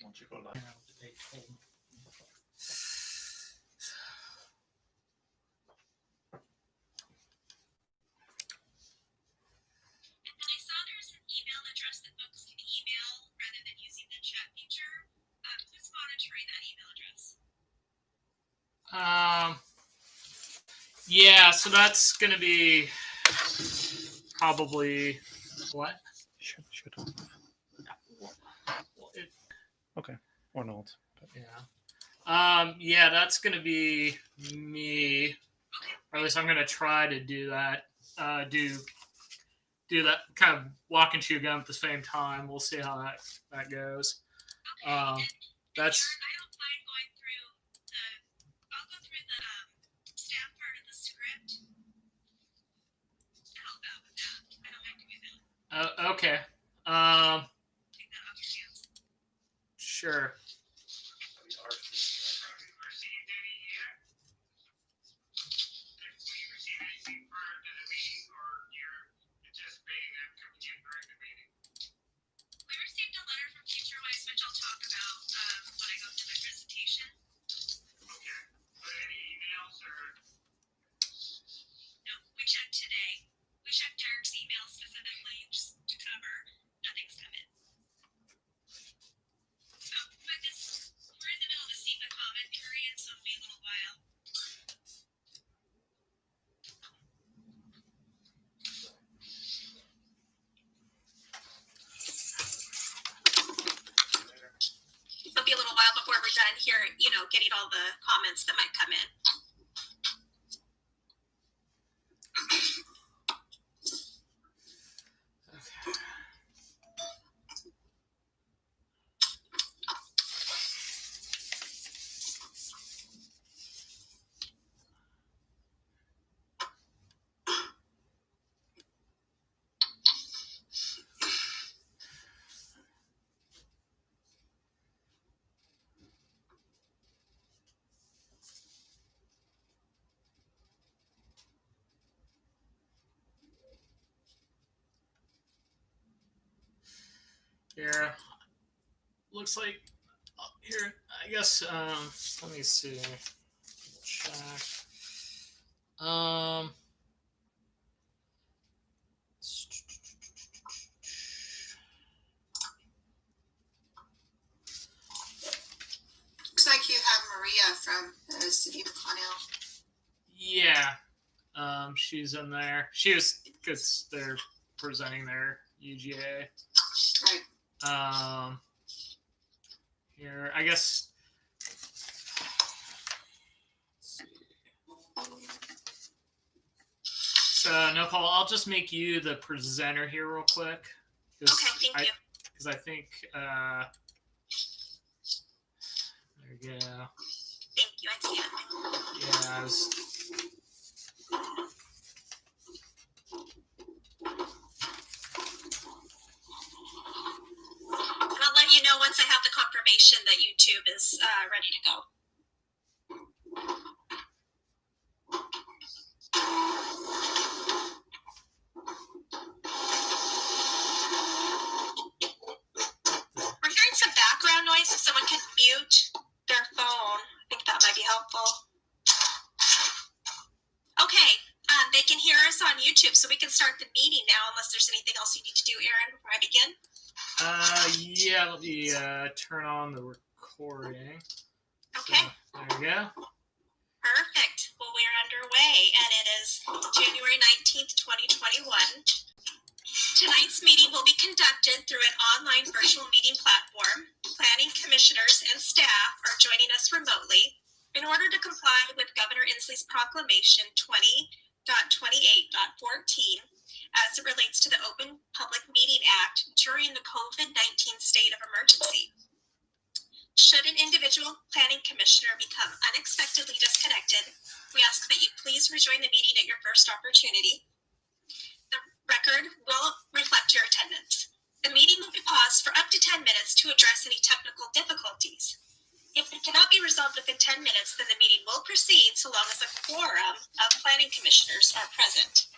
Once you go live. They told me. And I saw there's an email address that folks can email rather than using the chat feature. Who's monitoring that email address? Yeah, so that's going to be probably what? Should. Well, Okay. Or not. But. Yeah. Yeah, that's going to be me. Or at least I'm going to try to do that. Do that kind of walk and chew gum at the same time. We'll see how that goes. Okay. And That's. I don't mind going through I'll go through the staff part of the script. To help out with that. I don't mind doing that. Okay. Take that off your hands. Sure. We received a letter from FutureWise, which I'll talk about when I go through my presentation. Okay. Any emails or? No, we checked today. We checked Derek's email specifically just to cover. Nothing's come in. Oh, but we're in the middle of a SEPA comment period, so it'll be a little while. It'll be a little while before we're done here, getting all the comments that might come in. Here, looks like here. I guess. Let me see. Check. Looks like you have Maria from the city of Connell. Yeah. She's in there. She was because they're presenting their UGA. Right. Here, I guess. So, no, Paul, I'll just make you the presenter here real quick. Okay, thank you. Because I think, there you go. Thank you. I see it. Yeah, And I'll let you know once I have the confirmation that YouTube is ready to go. We're hearing some background noise. If someone can mute their phone, I think that might be helpful. Okay, they can hear us on YouTube, so we can start the meeting now, unless there's anything else you need to do, Aaron, before I begin. Yeah, let me turn on the recording. Okay. So, there we go. Perfect. Well, we're underway, and it is January 19th, 2021. Tonight's meeting will be conducted through an online virtual meeting platform. Planning commissioners and staff are joining us remotely in order to comply with Governor Inslee's proclamation 20.28.14 as it relates to the Open Public Meeting Act during the COVID-19 state of emergency. Should an individual planning commissioner become unexpectedly disconnected, we ask that you please rejoin the meeting at your first opportunity. The record will reflect your attendance. The meeting will be paused for up to 10 minutes to address any technical difficulties. If it cannot be resolved within 10 minutes, then the meeting will proceed so long as a quorum of planning commissioners are present.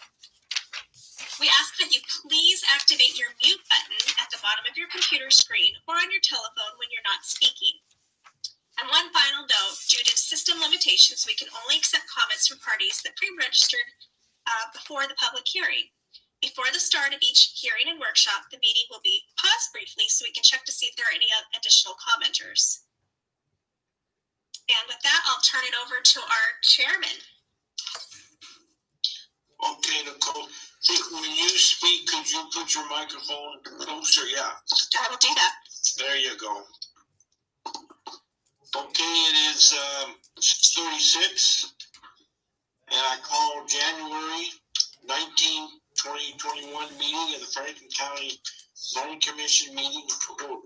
We ask that you please activate your mute button at the bottom of your computer screen or on your telephone when you're not speaking. And one final note, due to system limitations, we can only accept comments from parties that pre-registered before the public hearing. Before the start of each hearing and workshop, the meeting will be paused briefly so we can check to see if there are any additional commenters. And with that, I'll turn it over to our chairman. Okay, Nicole. Hey, when you speak, could you put your microphone closer? Yeah, I will do that. there you go. Okay, it is 6:36, and I call January 19, 2021 meeting of the Franklin County Planning Commission meeting to order.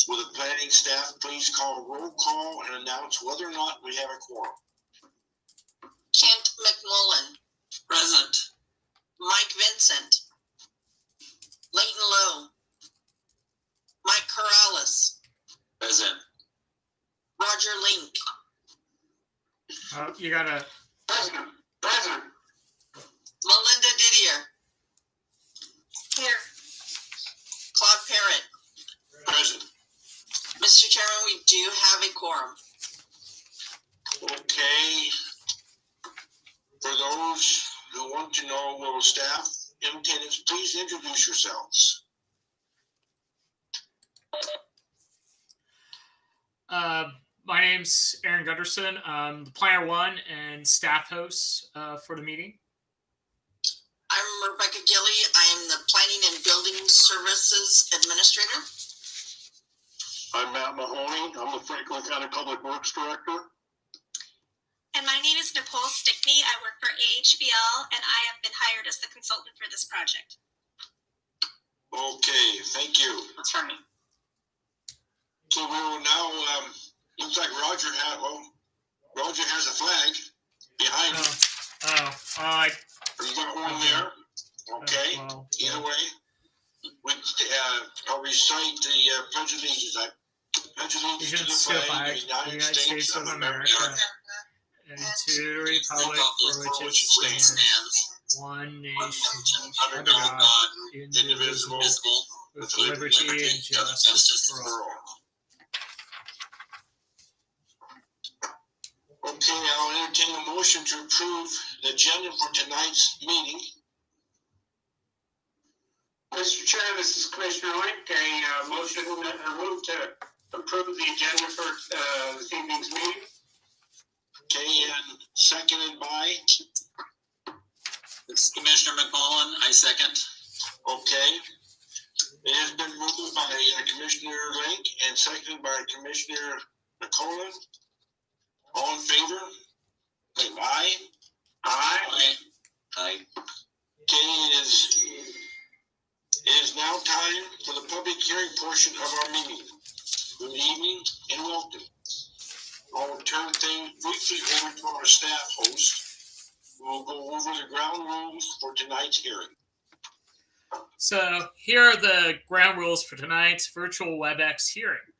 Will the planning staff please call a roll call and announce whether or not we have a quorum? Kent McMullen, Present. Mike Vincent, Leighton Lowe, Mike Corrales, Present. Roger Link, You gotta. Present. Present. Melinda Didier, Here. Claude Parrott. Present. Mr. Chairman, we do have a quorum. Okay. For those who want to know, will staff in attendance please introduce yourselves? My name's Aaron Gunderson. I'm the Planner One and staff host for the meeting. I'm Rebecca Gilly. I am the Planning and Building Services Administrator. I'm Matt Mahoney. I'm the Franklin County Public Works Director. And my name is Nicole Stickney. I work for AHBL, and I have been hired as the consultant for this project. Okay, thank you. That's right. So we will now, looks like Roger has a flag behind him. You got one there? Okay, Well, either way. I'll recite the pledge of allegiance. I pledge allegiance to the flag of the United States of America and to the republic for which it stands, one nation, under God, indivisible, with liberty and justice for all. Okay, I'll entertain a motion to approve the agenda for tonight's meeting. Mr. Chair, this is Commissioner Link. A motion move to approve the agenda for this evening's meeting. Okay, and seconded by? This is Commissioner McMullen. I second. Okay. It has been moved by Commissioner Link and seconded by Commissioner Nicola. All in favor? Say aye. Aye. Aye. Okay, it is now time for the public hearing portion of our meeting. Good evening and welcome. I'll turn things briefly over to our staff host, who will go over the ground rules for tonight's hearing. So here are the ground rules for tonight's virtual WebEx hearing.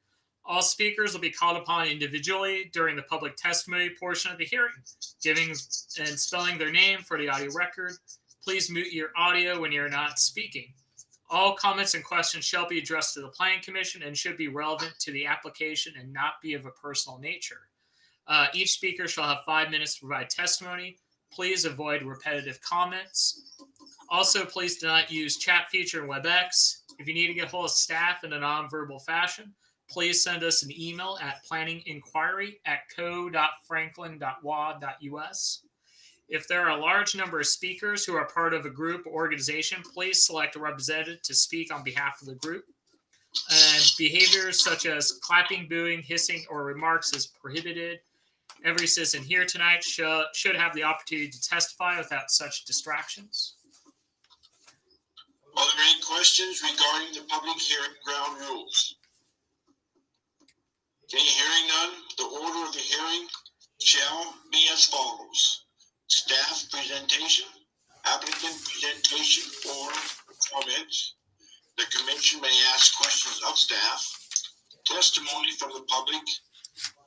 All speakers will be called upon individually during the public testimony portion of the hearing, giving and spelling their name for the audio record. Please mute your audio when you're not speaking. All comments and questions shall be addressed to the Planning Commission and should be relevant to the application and not be of a personal nature. Each speaker shall have 5 minutes to provide testimony. Please avoid repetitive comments. Also, please do not use chat feature in WebEx. If you need to get hold of staff in a non-verbal fashion, please send us an email at planninginquiry@co.franklin.wa.us. If there are a large number of speakers who are part of a group or organization, please select a representative to speak on behalf of the group. And behaviors such as clapping, booing, hissing, or remarks is prohibited. Every citizen here tonight should have the opportunity to testify without such distractions. Are there any questions regarding the public hearing ground rules? Okay, hearing none, the order of the hearing shall be as follows. Staff presentation, applicant presentation or comments. The commission may ask questions of staff, testimony from the public,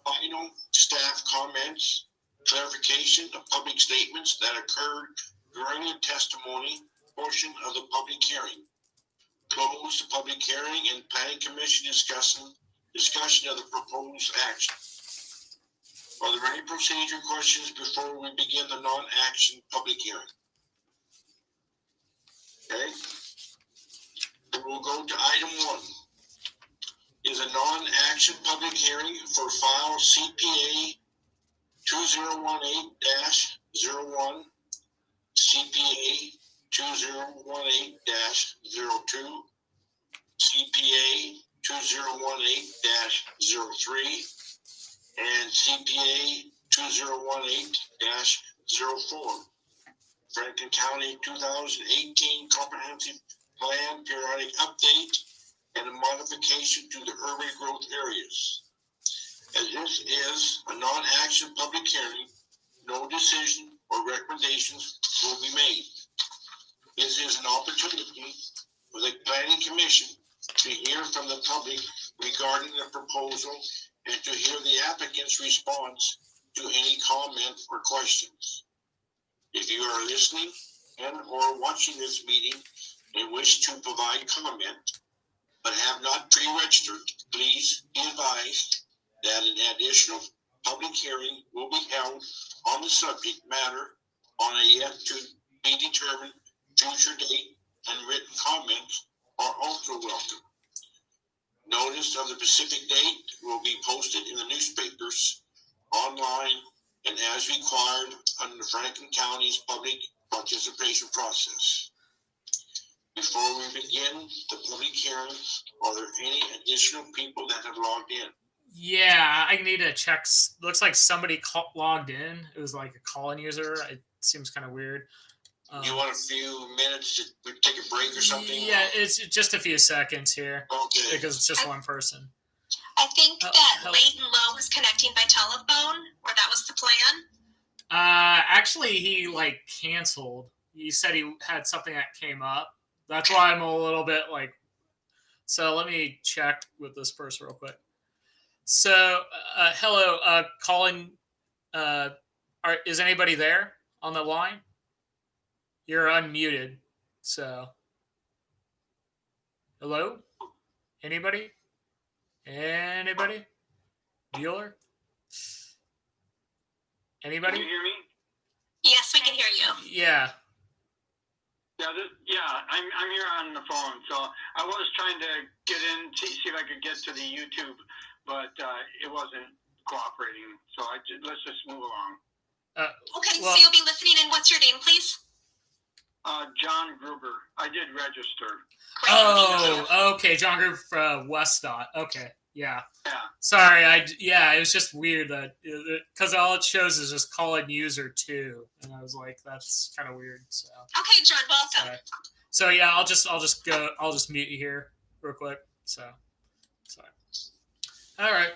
final staff comments, clarification of public statements that occurred during the testimony, portion of the public hearing. Close the public hearing and planning commission discussion of the proposed action. Are there any procedure questions before we begin the non-action public hearing? Okay. We'll go to item 1. Is a non-action public hearing for file CPA 2018-01, CPA 2018-02, CPA 2018-03, and CPA 2018-04. Franklin County 2018 Comprehensive Plan Periodic Update and a modification to the urban growth areas. As this is a non-action public hearing, no decision or recommendations will be made. This is an opportunity for the Planning Commission to hear from the public regarding the proposal and to hear the applicant's response to any comment or questions. If you are listening and or watching this meeting and wish to provide comment, but have not pre-registered, please be advised that an additional public hearing will be held on the subject matter on a yet to be determined future date, and written comments are also welcome. Notice of the specific date will be posted in the newspapers, online, and as required under the Franklin County's public participation process. Before we begin the public hearing, are there any additional people that have logged in? Yeah, I need to check. Looks like somebody logged in. It was like a call-in user. It seems kind of weird. You want a few minutes to take a break or something? Yeah, it's just a few seconds here. Okay. Because it's just one person. I think that Leighton Lowe was connecting by telephone, or that was the plan. Actually, he like canceled. He said he had something that came up. That's why I'm a little bit like. So let me check with this person real quick. So, hello, Colin. Is anybody there on the line? You're unmuted. So, hello? Anybody? Anybody? Bueller? Anybody? Can you hear me? Yes, we can hear you. Yeah. I'm here on the phone. So I was trying to get in to see if I could get to the YouTube, but it wasn't cooperating. So let's just move along. Okay, well- so you'll be listening in. What's your name, please? John Gruber. I did register. Great, thank you. Oh, okay. John Gruber from Westdot. Okay. Yeah. Yeah. Sorry. It was just weird that because all it shows is just calling user 2, and I was like, that's kind of weird. So. Okay, John, welcome. Sorry. So yeah, I'll just mute you here real quick. So, sorry. All right.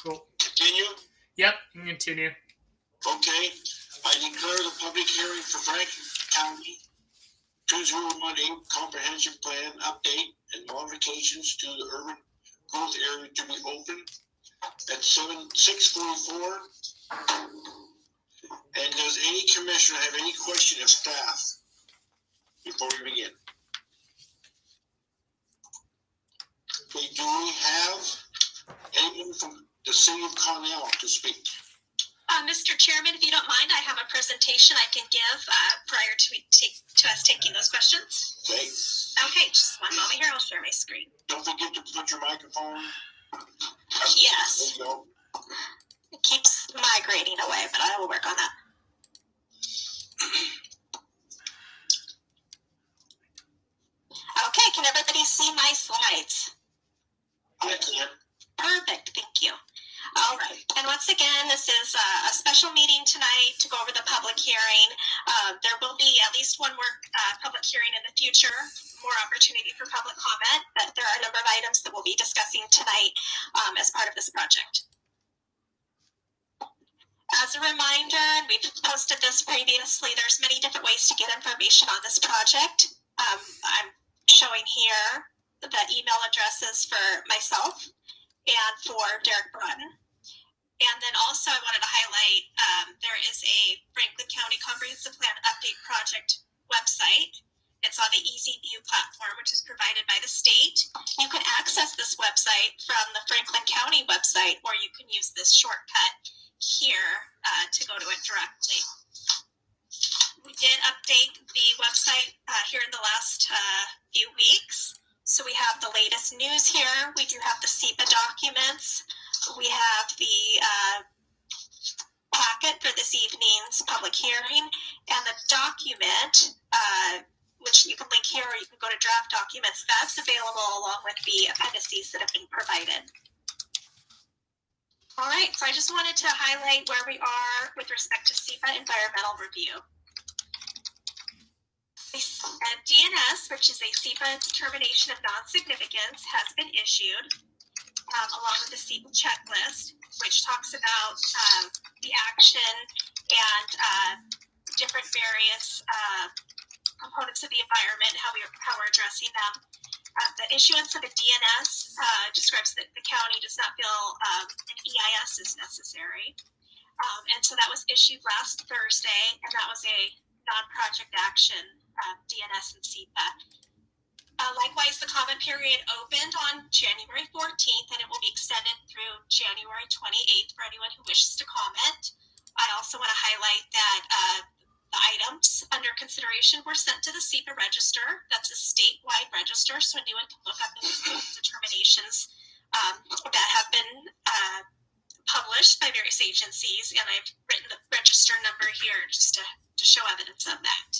Cool. Continue? Yep. You can continue. Okay. I declare the public hearing for Franklin County 2018 Comprehensive Plan Update and modifications to the urban growth area to be open at 6:44. And does any commissioner have any question of staff before we begin? Okay, do we have anyone from the city of Cornell to speak? Mr. Chairman, if you don't mind, I have a presentation I can give prior to us taking those questions. Okay, Okay, just one moment here. I'll share my screen. don't forget to put your microphone. Yes. There you go. It keeps migrating away, but I will work on that. Okay, can everybody see my slides? I can. Perfect, thank you. All right, and once again, this is a special meeting tonight to go over the public hearing. There will be at least one more public hearing in the future, more opportunity for public comment, but there are a number of items that we'll be discussing tonight as part of this project. As a reminder, and we've posted this previously, there's many different ways to get information on this project. I'm showing here the email addresses for myself and for Derek Broughton. And then also I wanted to highlight there is a Franklin County Comprehensive Plan Update Project website. It's on the Easy View platform, which is provided by the state. You can access this website from the Franklin County website, or you can use this shortcut here to go to it directly. We did update the website here in the last few weeks. So we have the latest news here. We do have the SEPA documents. We have the packet for this evening's public hearing, and the document, which you can link here, or you can go to draft documents. That's available along with the appendices that have been provided. All right, so I just wanted to highlight where we are with respect to SEPA environmental review. A DNS, which is a SEPA determination of non-significance, has been issued along with the SEPA checklist, which talks about the action and different various components of the environment, how we're addressing them. The issuance of a DNS describes that the county does not feel an EIS is necessary. And so that was issued last Thursday, and that was a non-project action DNS and SEPA. Likewise, the comment period opened on January 14th, and it will be extended through January 28th for anyone who wishes to comment. I also want to highlight that the items under consideration were sent to the SEPA register. That's a statewide register, so anyone can look up the determinations that have been published by various agencies, and I've written the register number here just to show evidence of that.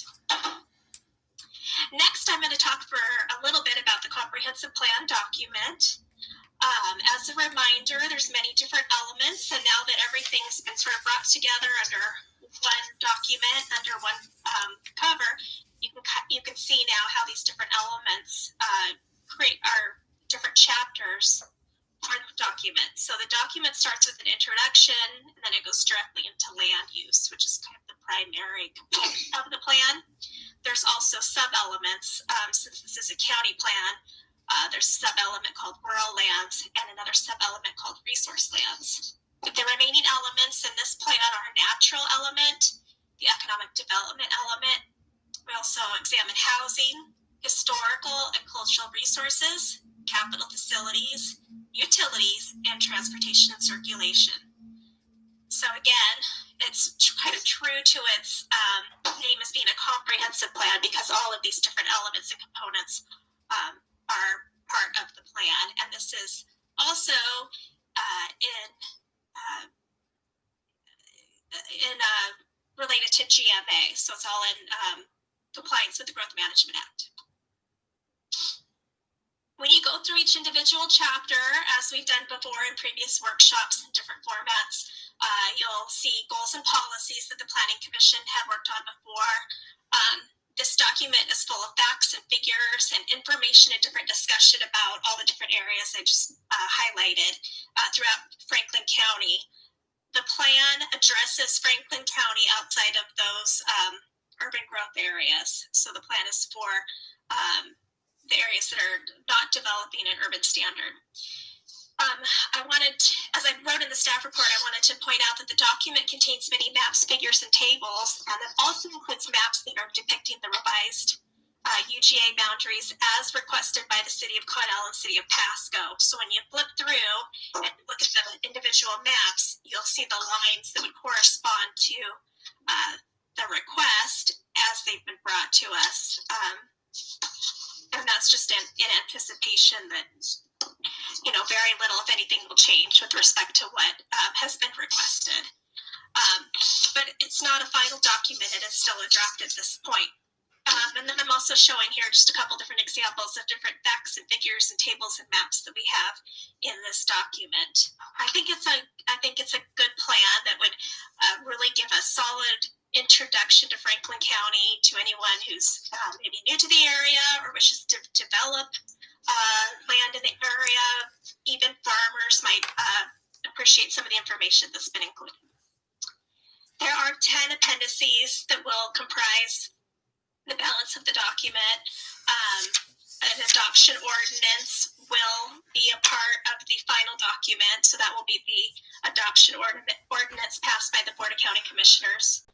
Next, I'm going to talk for a little bit about the comprehensive plan document. As a reminder, there's many different elements, and now that everything's been sort of brought together under one document, under one cover, you can see now how these different elements create our different chapters for the document. So the document starts with an introduction, and then it goes directly into land use, which is kind of the primary component of the plan. There's also sub-elements. Since this is a county plan, there's a sub-element called rural lands and another sub-element called resource lands. The remaining elements in this plan are natural element, the economic development element. We also examine housing, historical and cultural resources, capital facilities, utilities, and transportation and circulation. So again, it's kind of true to its name as being a comprehensive plan, because all of these different elements and components are part of the plan. And this is also related to GMA, so it's all in compliance with the Growth Management Act. When you go through each individual chapter, as we've done before in previous workshops in different formats, you'll see goals and policies that the Planning Commission had worked on before. This document is full of facts and figures and information and different discussion about all the different areas I just highlighted throughout Franklin County. The plan addresses Franklin County outside of those urban growth areas. So the plan is for the areas that are not developing an urban standard. As I wrote in the staff report, I wanted to point out that the document contains many maps, figures, and tables, and it also includes maps that are depicting the revised UGA boundaries as requested by the City of Connell and City of Pasco. So when you flip through and look at the individual maps, you'll see the lines that would correspond to the request as they've been brought to us. And that's just in anticipation that, very little, if anything, will change with respect to what has been requested. But it's not a final document. It is still a draft at this point. And then I'm also showing here just a couple different examples of different facts and figures and tables and maps that we have in this document. I think it's a good plan that would really give a solid introduction to Franklin County to anyone who's maybe new to the area or wishes to develop land in the area. Even farmers might appreciate some of the information that's been included. There are 10 appendices that will comprise the balance of the document. An adoption ordinance will be a part of the final document, so that will be the adoption ordinance passed by the Board of County Commissioners.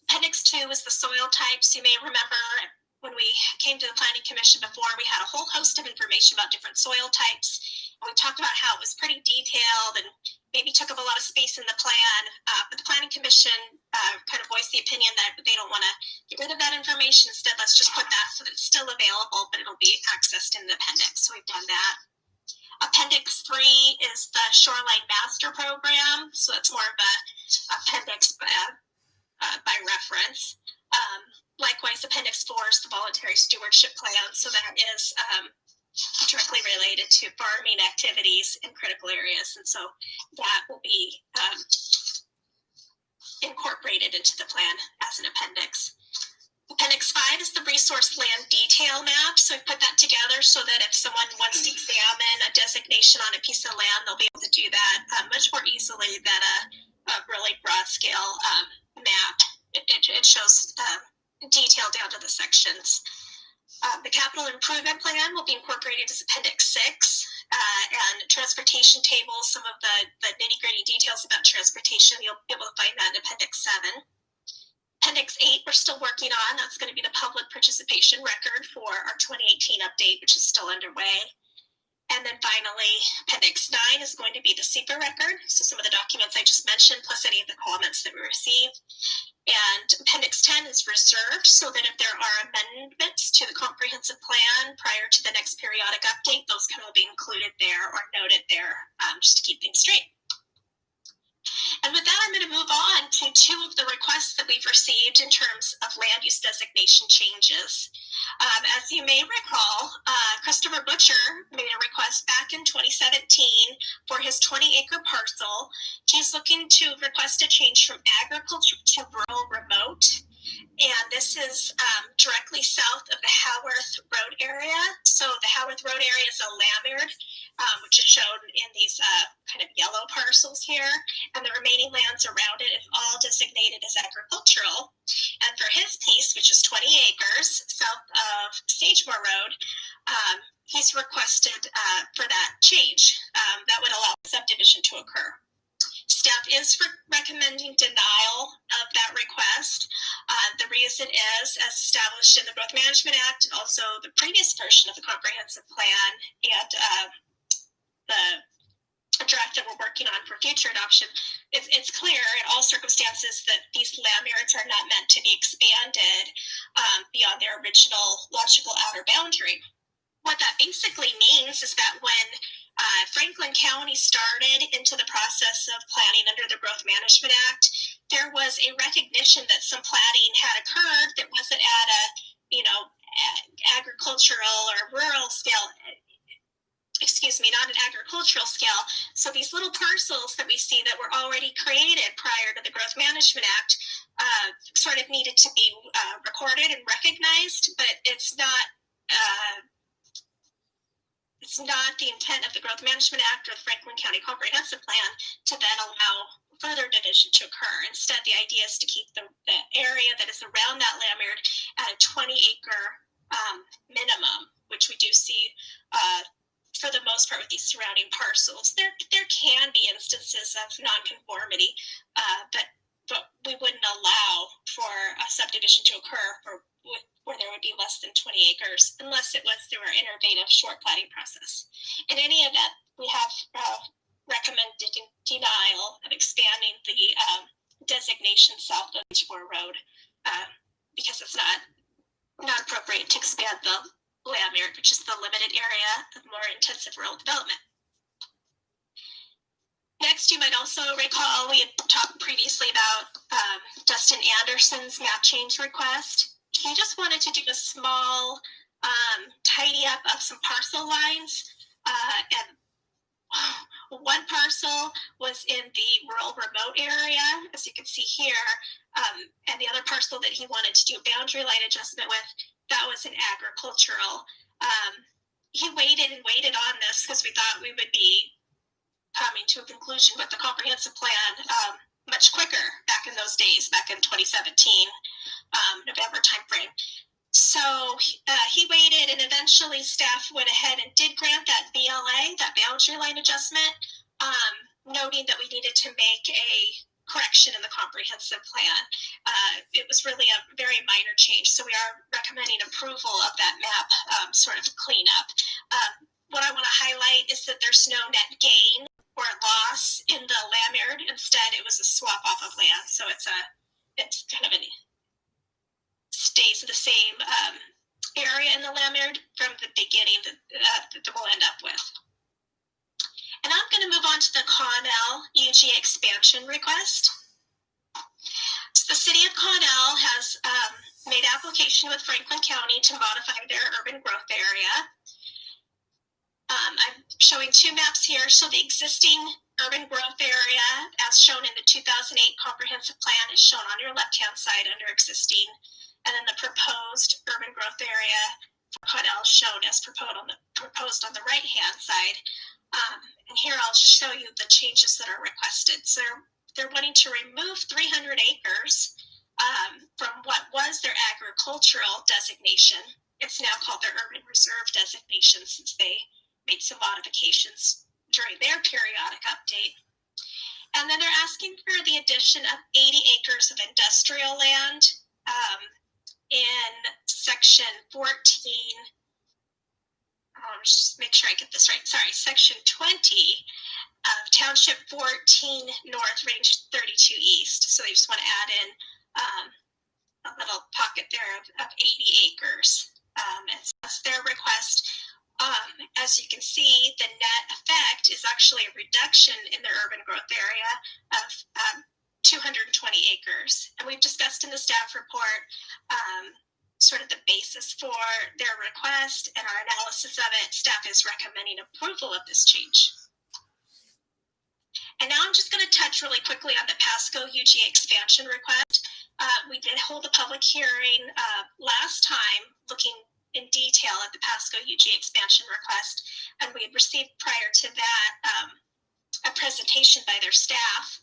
Appendix 2 is the soil types. You may remember when we came to the Planning Commission before, we had a whole host of information about different soil types. And we talked about how it was pretty detailed and maybe took up a lot of space in the plan. But the Planning Commission kind of voiced the opinion that they don't want to get rid of that information. Instead, let's just put that so that it's still available, but it'll be accessed in the appendix. So we've done that. Appendix 3 is the Shoreline Master Program. So that's more of a appendix by reference. Likewise, Appendix 4 is the Voluntary Stewardship Plan. So that is directly related to farming activities in critical areas. And so that will be incorporated into the plan as an appendix. Appendix 5 is the Resource Land Detail Map. So I put that together so that if someone wants to examine a designation on a piece of land, they'll be able to do that much more easily than a really broad scale map. It shows detail down to the sections. The capital improvement plan will be incorporated as Appendix 6, and transportation tables, some of the nitty-gritty details about transportation, you'll be able to find that in Appendix 7. Appendix 8 we're still working on. That's going to be the public participation record for our 2018 update, which is still underway. And then finally, Appendix 9 is going to be the SEPA record, so some of the documents I just mentioned, plus any of the comments that we received. And Appendix 10 is reserved so that if there are amendments to the comprehensive plan prior to the next periodic update, those can all be included there or noted there, just to keep things straight. And with that, I'm going to move on to 2 of the requests that we've received in terms of land use designation changes. As you may recall, Christopher Butcher made a request back in 2017 for his 20-acre parcel. He's looking to request a change from agriculture to rural remote. And this is directly south of the Haworth Road area. So the Haworth Road area is a lamard, which is shown in these kind of yellow parcels here. And the remaining lands around it is all designated as agricultural. And for his piece, which is 20 acres south of Sagemore Road, he's requested for that change. That would allow subdivision to occur. Staff is recommending denial of that request. The reason is, as established in the Growth Management Act, and also the previous version of the comprehensive plan, and the draft that we're working on for future adoption, it's clear in all circumstances that these land yards are not meant to be expanded beyond their original logical outer boundary. What that basically means is that when Franklin County started into the process of planning under the Growth Management Act, there was a recognition that some planning had occurred that wasn't at a, agricultural or rural scale, not an agricultural scale. So these little parcels that we see that were already created prior to the Growth Management Act sort of needed to be recorded and recognized, but it's not the intent of the Growth Management Act or the Franklin County Comprehensive Plan to then allow further division to occur. Instead, the idea is to keep the area that is around that lamard at a 20-acre minimum, which we do see for the most part with these surrounding parcels. There can be instances of nonconformity, but we wouldn't allow for a subdivision to occur where there would be less than 20 acres unless it was through our innovative short platting process. In any event, we have recommended denial of expanding the designation south of Sagemore Road because it's not appropriate to expand the lamard, which is the limited area of more intensive rural development. Next, you might also recall we had talked previously about Dustin Anderson's map change request. He just wanted to do a small tidy up of some parcel lines, and one parcel was in the rural remote area, as you can see here, and the other parcel that he wanted to do a boundary line adjustment with, that was an agricultural. He waited and waited on this because we thought we would be coming to a conclusion with the comprehensive plan much quicker back in those days, back in 2017, November timeframe. So he waited, and eventually staff went ahead and did grant that BLA, that boundary line adjustment, noting that we needed to make a correction in the comprehensive plan. It was really a very minor change, so we are recommending approval of that map sort of cleanup. What I want to highlight is that there's no net gain or loss in the land yard. Instead, it was a swap off of land, so it's kind of stays the same area in the land yard from the beginning that we'll end up with. And I'm going to move on to the Connell UGA expansion request. So the city of Connell has made application with Franklin County to modify their urban growth area. I'm showing two maps here. So the existing urban growth area, as shown in the 2008 comprehensive plan, is shown on your left-hand side under existing, and then the proposed urban growth area for Connell is shown as proposed on the right-hand side. And here I'll just show you the changes that are requested. So they're wanting to remove 300 acres from what was their agricultural designation. It's now called their urban reserve designation since they made some modifications during their periodic update. And then they're asking for the addition of 80 acres of industrial land in section 14. Just make sure I get this right. Sorry, section 20 of Township 14 North, Range 32 East. So they just want to add in a little pocket there of 80 acres. And so that's their request. As you can see, the net effect is actually a reduction in the urban growth area of 220 acres. And we've discussed in the staff report sort of the basis for their request and our analysis of it. Staff is recommending approval of this change. And now I'm just going to touch really quickly on the Pasco UGA expansion request. We did hold a public hearing last time looking in detail at the Pasco UGA expansion request, and we had received prior to that a presentation by their staff.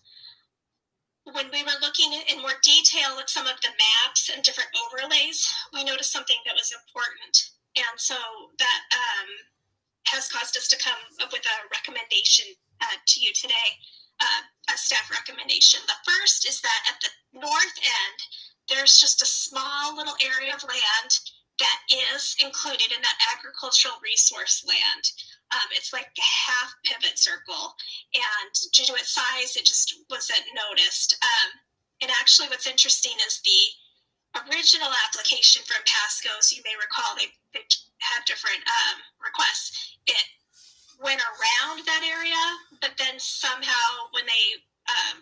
When we were looking in more detail at some of the maps and different overlays, we noticed something that was important. And so that has caused us to come up with a recommendation to you today, a staff recommendation. The first is that at the north end, there's just a small little area of land that is included in that agricultural resource land. It's like a half pivot circle, and due to its size, it just wasn't noticed. And actually what's interesting is the original application from Pasco, so you may recall they had different requests. It went around that area, but then somehow when they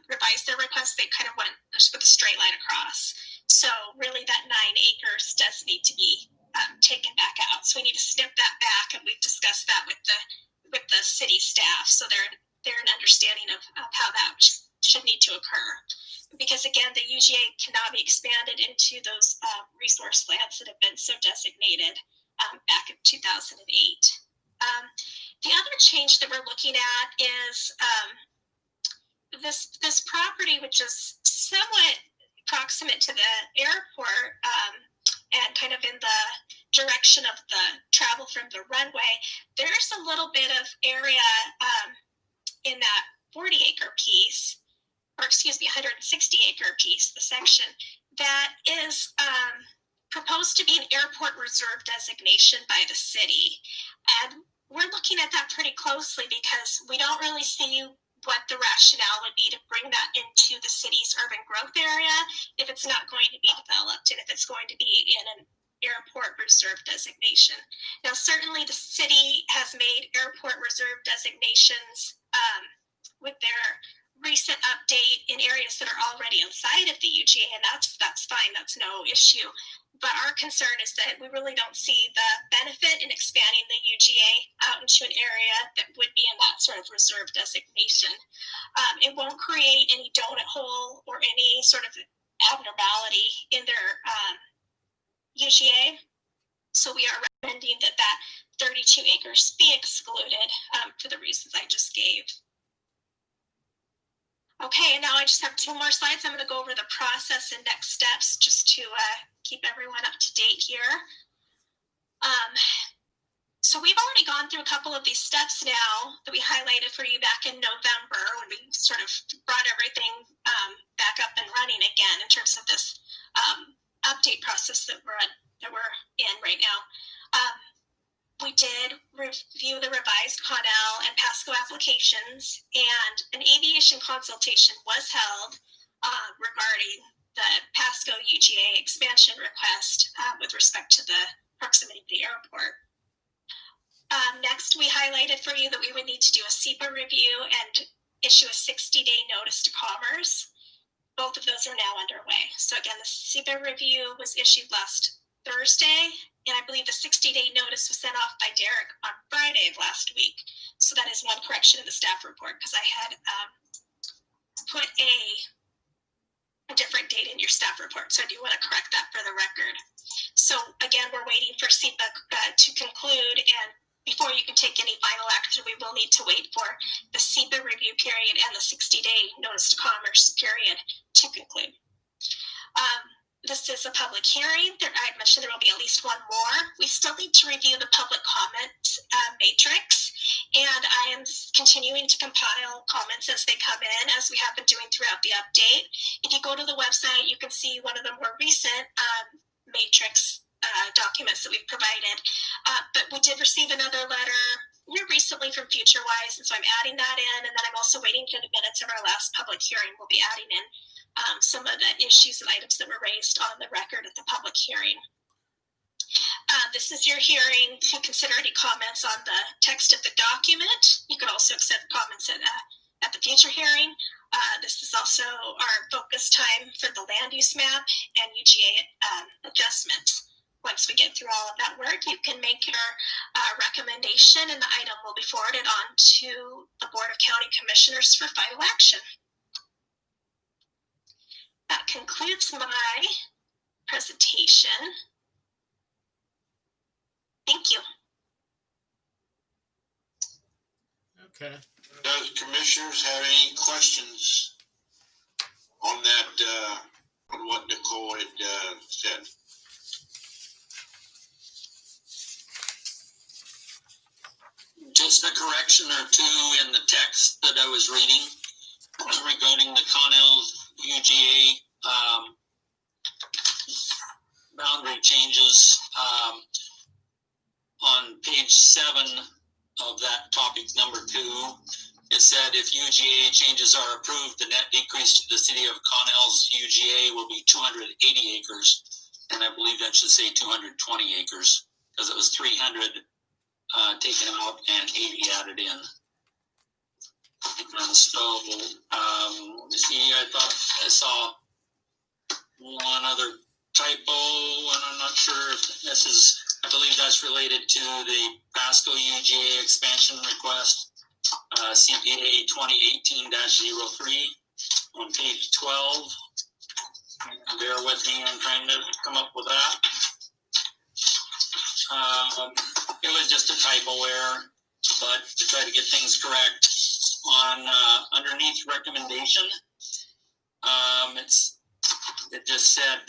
revised their request, they kind of went with a straight line across. So really that 9 acres does need to be taken back out. So we need to snip that back, and we've discussed that with the city staff, so they're an understanding of how that should need to occur. Because again, the UGA cannot be expanded into those resource lands that have been so designated back in 2008. The other change that we're looking at is this property, which is somewhat proximate to the airport and kind of in the direction of the travel from the runway. There's a little bit of area in that 40-acre piece, or excuse me, 160-acre piece, the section, that is proposed to be an airport reserve designation by the city. And we're looking at that pretty closely because we don't really see what the rationale would be to bring that into the city's urban growth area if it's not going to be developed and if it's going to be in an airport reserve designation. Now, certainly the city has made airport reserve designations with their recent update in areas that are already outside of the UGA, and that's fine, that's no issue. But our concern is that we really don't see the benefit in expanding the UGA out into an area that would be in that sort of reserve designation. It won't create any donut hole or any sort of abnormality in their UGA. So we are recommending that 32 acres be excluded for the reasons I just gave. Okay, and now I just have 2 more slides. I'm going to go over the process and next steps just to keep everyone up to date here. So we've already gone through a couple of these steps now that we highlighted for you back in November when we sort of brought everything terms of this update process that we're in right now. We did review the revised Connell and Pasco applications, and an aviation consultation was held regarding the Pasco UGA expansion request with respect to the proximity of the airport. Next, we highlighted for you that we would need to do a SEPA review and issue a 60-day notice to Commerce. Both of those are now underway. So again, the SEPA review was issued last Thursday, and I believe the 60-day notice was sent off by Derek on Friday of last week. So that is one correction in the staff report, because I had put a different date in your staff report. So I do want to correct that for the record. So again, we're waiting for SEPA to conclude, and before you can take any final action, we will need to wait for the SEPA review period and the 60-day notice to Commerce period to conclude. This is a public hearing. I mentioned there will be at least one more. We still need to review the public comment matrix, and I am continuing to compile comments as they come in, as we have been doing throughout the update. If you go to the website, you can see one of the more recent matrix documents that we've provided. But we did receive another letter here recently from FutureWise, and so I'm adding that in, and then I'm also waiting for the minutes of our last public hearing. We'll be adding in some of the issues and items that were raised on the record at the public hearing. This is your hearing to consider any comments on the text of the document. You could also accept comments at the future hearing. This is also our focus time for the land use map and UGA adjustments. Once we get through all of that work, you can make your recommendation, and the item will be forwarded on to the Board of County Commissioners for final action. That concludes my presentation. Thank you. Okay. Does commissioners have any questions on that, on what Nicole had said? Just a correction or two in the text that I was reading regarding the Connell's UGA boundary changes. On page 7 of that topic number 2, it said if UGA changes are approved, the net decrease to the city of Connell's UGA will be 280 acres. And I believe that should say 220 acres, because it was 300 taken out and 80 added in. And so, let me see, I thought I saw one other typo, and I'm not sure if this is, I believe that's related to the Pasco UGA expansion request, CPA 2018-03 on page 12. Bear with me, I'm trying to come up with that. It was just a typo error, but to try to get things correct, on underneath recommendation, it just said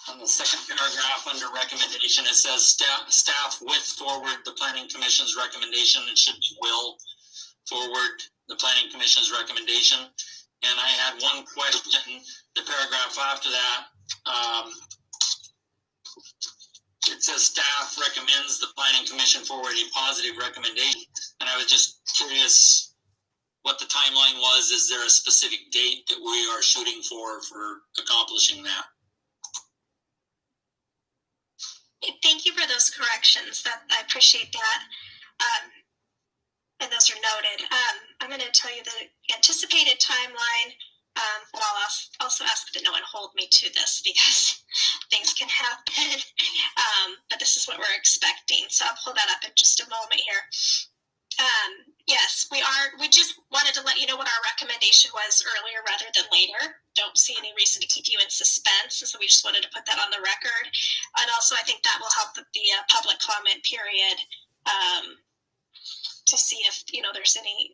on the second paragraph under recommendation, it says staff with forward the planning commission's recommendation. It should be will forward the planning commission's recommendation. And I had one question, the paragraph after that, it says staff recommends the planning commission forward a positive recommendation. And I was just curious what the timeline was. Is there a specific date that we are shooting for accomplishing that? Thank you for those corrections. I appreciate that. And those are noted. I'm going to tell you the anticipated timeline, but I'll also ask that no one hold me to this because things can happen. But this is what we're expecting. So I'll pull that up in just a moment here. Yes, we just wanted to let you know what our recommendation was earlier rather than later. Don't see any reason to keep you in suspense. So we just wanted to put that on the record. And also I think that will help with the public comment period to see if, there's any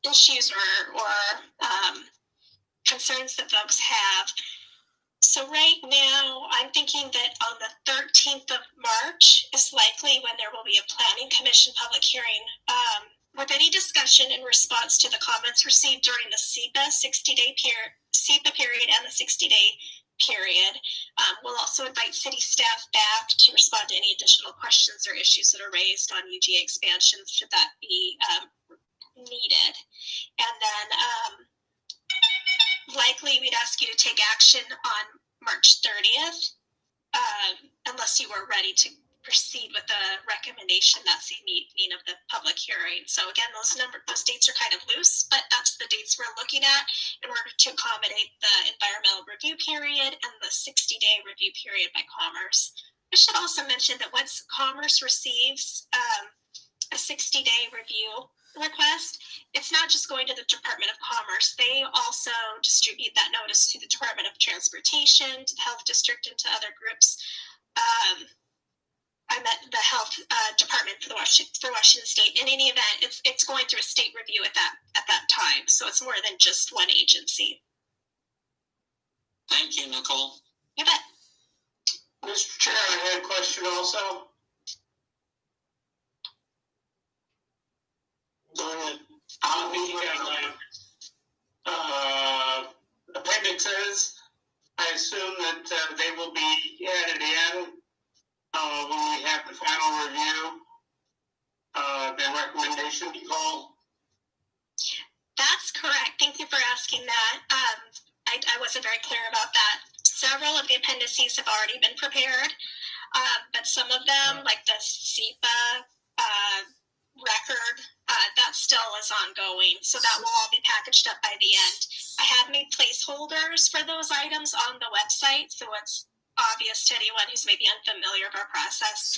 issues or concerns that folks have. So right now, I'm thinking that on the 13th of March is likely when there will be a planning commission public hearing with any discussion in response to the comments received during the SEPA 60-day period and the 60-day period. We'll also invite city staff back to respond to any additional questions or issues that are raised on UGA expansions should that be needed. And then likely we'd ask you to take action on March 30th, unless you were ready to proceed with the recommendation that's the meaning of the public hearing. So again, those dates are kind of loose, but that's the dates we're looking at in order to accommodate the environmental review period and the 60-day review period by Commerce. I should also mention that once Commerce receives a 60-day review request, it's not just going to the Department of Commerce. They also distribute that notice to the Department of Transportation, to the Health District, and to other groups. I met the Health Department for Washington State. In any event, it's going through a state review at that time, so it's more than just one agency. Thank you, Nicole. You bet. Mr. Chair, I had a question also. During the meeting appendixes, I assume that they will be added in when we have the final review, the recommendation, Nicole. That's correct. Thank you for asking that. I wasn't very clear about that. Several of the appendices have already been prepared, but some of them, like the SEPA record, that still is ongoing. So that will all be packaged up by the end. I have made placeholders for those items on the website, so it's obvious to anyone who's maybe unfamiliar with our process.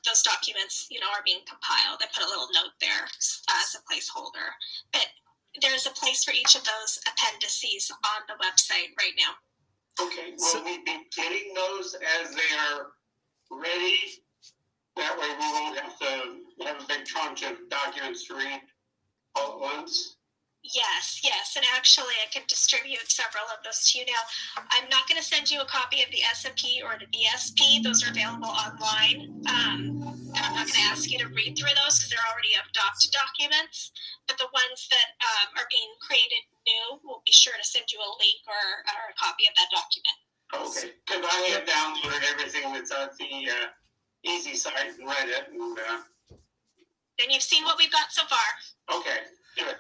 Those documents, are being compiled. I put a little note there as a placeholder. But there's a place for each of those appendices on the website right now. Okay, will we be getting those as they are ready? That way we won't have to have a big tranche of documents to read all at once? Yes, and actually I can distribute several of those to you now. I'm not going to send you a copy of the S&P or the BSP. Those are available online. I'm not going to ask you to read through those because they're already adopted documents. But the ones that are being created new, we'll be sure to send you a link or a copy of that document. Okay, because I have downloaded everything that's at the Easy site and read it. And, then you've seen what we've got so far. okay, good.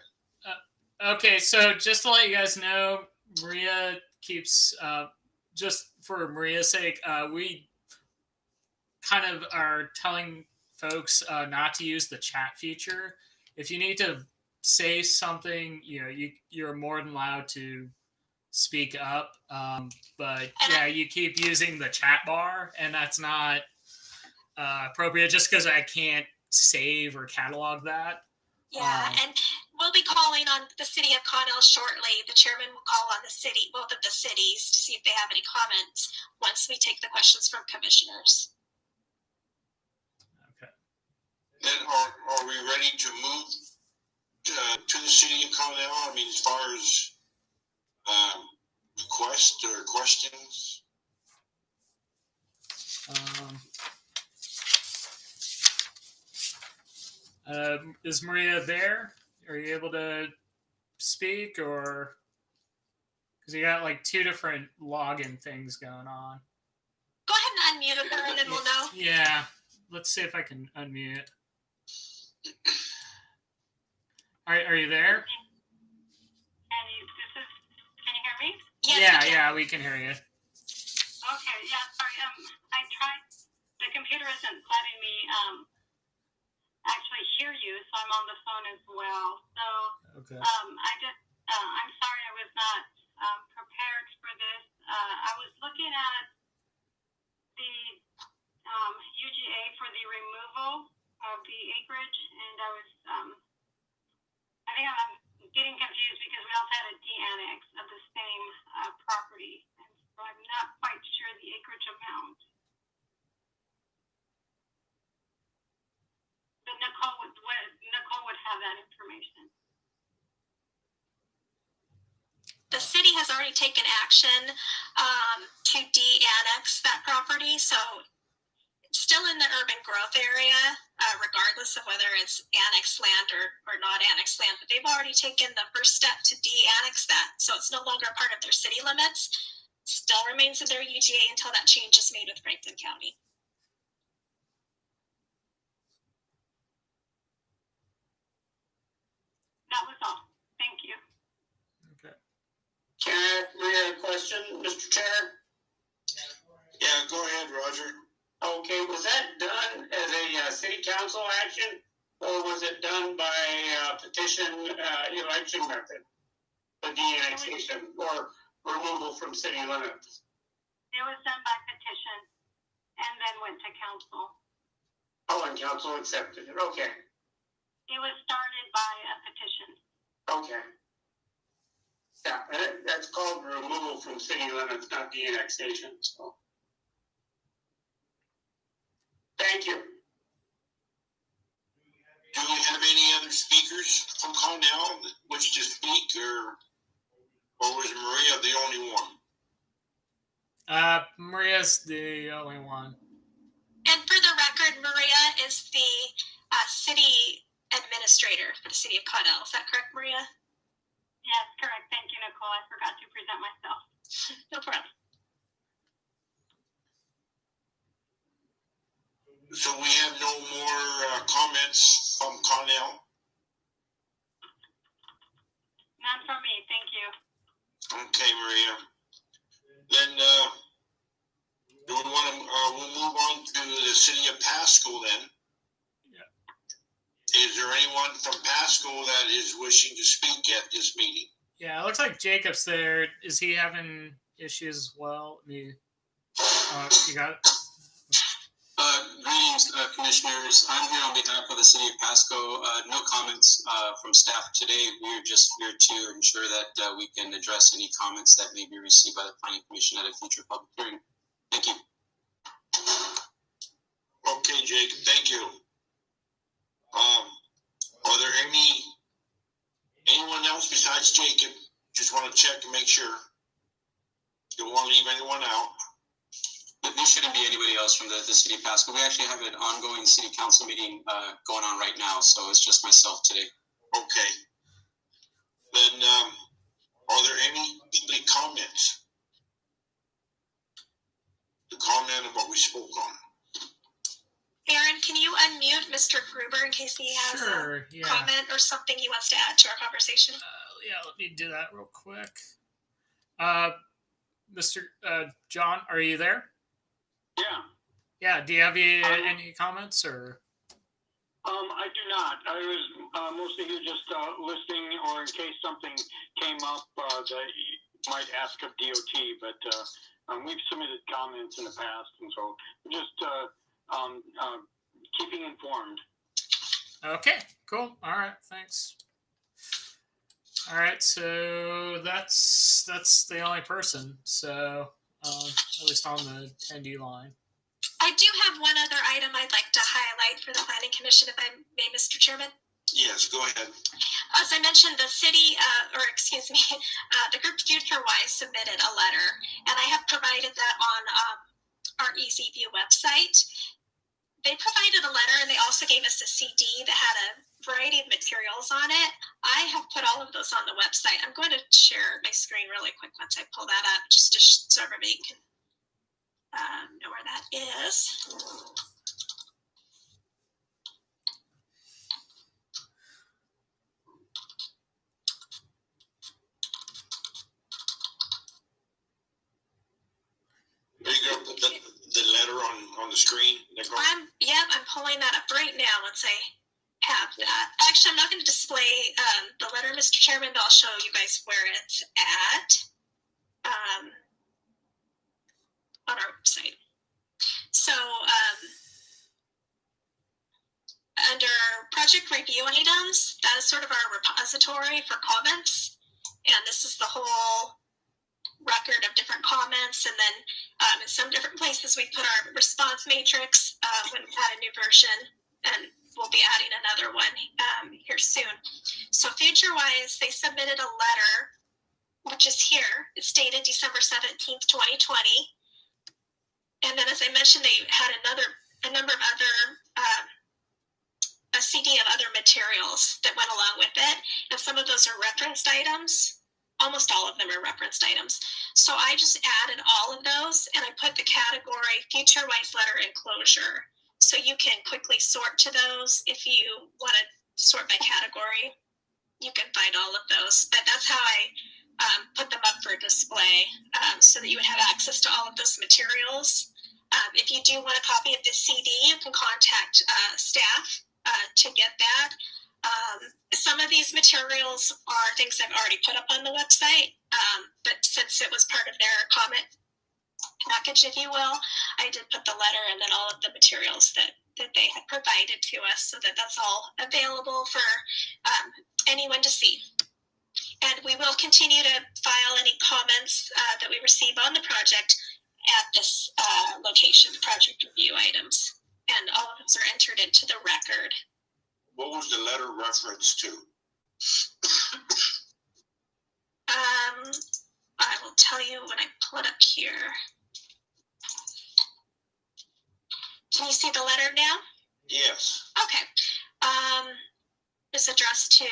Okay, so just to let you guys know, Maria keeps, just for Maria's sake, we kind of are telling folks not to use the chat feature. If you need to say something, you're more than allowed to speak up. But yeah, you keep using the chat bar, and that's not appropriate just because I can't save or catalog that. Yeah, and we'll be calling on the city of Connell shortly. The chairman will call on both of the cities, to see if they have any comments once we take the questions from commissioners. Okay. Then are we ready to move to the city of Connell? I mean, as far as requests or questions? Is Maria there? Are you able to speak, or because you got like two different login things going on? Go ahead and unmute her, and then we'll know. Yeah, let's see if I can unmute. Are you there? Can you hear me? Yes, Yeah, we can hear you. Okay, yeah, sorry. I tried, the computer isn't letting me actually hear you, so I'm on the phone as well. So Okay. I'm sorry I was not prepared for this. I was looking at the UGA for the removal of the acreage, and I think I'm getting confused because we also had a de-annex of the same property, and so I'm not quite sure the acreage amount. But Nicole would have that information. The city has already taken action to de-annex that property, so it's still in the urban growth area, regardless of whether it's annexed land or not annexed land, but they've already taken the first step to de-annex that. So it's no longer a part of their city limits, still remains in their UGA until that change is made with Franklin County. That was all. Thank you. Okay. Can I ask Maria a question, Mr. Chair? Yeah, go ahead, Roger. Okay, was that done as a city council action, or was it done by petition election method? The de-annexation or removal from city limits? It was done by petition and then went to council. Oh, and council accepted it, okay, It was started by a petition. okay. Yeah, and that's called removal from city limits, not de-annexation, so. Thank you. Do we have any other speakers from Cornell that wish to speak, or was Maria the only one? Maria's the only one. And for the record, Maria is the city administrator for the city of Connell. Is that correct, Maria? Yes, correct. Thank you, Nicole. I forgot to present myself. No problem. So we have no more comments from Cornell? None from me. Thank you. Okay, Maria. Then do we want to we'll move on to the city of Pasco then? Yeah. Is there anyone from Pasco that is wishing to speak at this meeting? Yeah, it looks like Jacob's there. Is he having issues as well? You got it? Greetings, commissioners. I'm here on behalf of the city of Pasco. No comments from staff today. We're just here to ensure that we can address any comments that may be received by the planning commission at a future public hearing. Thank you. Okay, Jacob, thank you. Are there anyone else besides Jacob? Just want to check to make sure. Don't want to leave anyone out. There shouldn't be anybody else from the city of Pasco. We actually have an ongoing city council meeting going on right now, so it's just myself today. Okay. Then, are there any public comments? To comment on what we spoke on. Aaron, can you unmute Mr. Gruber in case he has Sure, a yeah. comment or something he wants to add to our conversation? Yeah, let me do that real quick. Mr. John, are you there? Yeah. Yeah, do you have any comments or? I do not. I was mostly here just listening, or in case something came up that you might ask of DOT. But we've submitted comments in the past, and so just keeping informed. Okay, cool. All right, thanks. All right, so that's the only person. So at least on the attendee line. I do have one other item I'd like to highlight for the Planning Commission, if I may, Mr. Chairman. Yes, go ahead. As I mentioned, the city, the group FutureWise submitted a letter, and I have provided that on our EasyView website. They provided a letter, and they also gave us a CD that had a variety of materials on it. I have put all of those on the website. I'm going to share my screen really quick once I pull that up, just to so everybody can know where that is. There you go. The letter on the screen. I'm pulling that up right now once I have that. Actually, I'm not going to display the letter, Mr. Chairman, but I'll show you guys where it's at on our website. So under project review items, that is sort of our repository for comments. And this is the whole record of different comments. And then in some different places, we put our response matrix when we add a new version. And we'll be adding another one here soon. So FutureWise, they submitted a letter, which is here. It's dated December 17th, 2020. And then, as I mentioned, they had a number of other CD of other materials that went along with it, and some of those are referenced items. Almost all of them are referenced items. So I just added all of those, and I put the category Future White's Letter Enclosure. So you can quickly sort to those. If you want to sort by category, you can find all of those. But that's how I put them up for display, so that you would have access to all of those materials. If you do want a copy of this CD, you can contact staff to get that. Some of these materials are things I've already put up on the website, but since it was part of their comment package, if you will, I did put the letter and then all of the materials that they had provided to us, so that that's all available for anyone to see. And we will continue to file any comments that we receive on the project at this location, the project review items. And all of those are entered into the record. What was the letter reference to? I will tell you when I pull it up here. Can you see the letter now? Yes. Okay. It's addressed to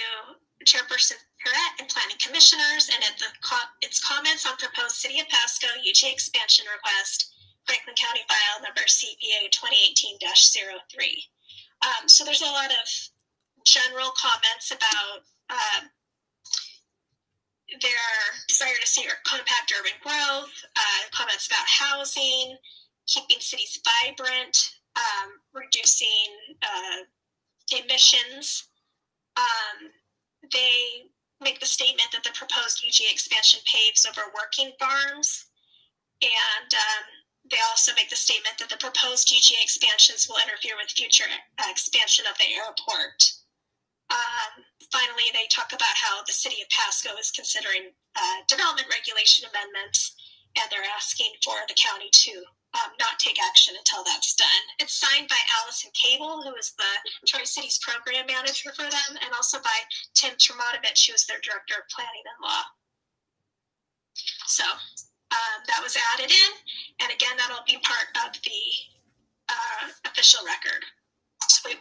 Chairperson Perrette and Planning Commissioners, and its comments on proposed City of Pasco UGA expansion request, Franklin County file number CPA 2018-03. So there's a lot of general comments about their desire to see compact urban growth, comments about housing, keeping cities vibrant, reducing emissions. They make the statement that the proposed UGA expansion paves over working farms, and they also make the statement that the proposed UGA expansions will interfere with future expansion of the airport. Finally, they talk about how the City of Pasco is considering development regulation amendments, and they're asking for the county to not take action until that's done. It's signed by Allison Cable, who is the Tri-Cities program manager for them, and also by Tim Trematovich, who is their director of planning and law. So that was added in, and again, that'll be part of the official record. So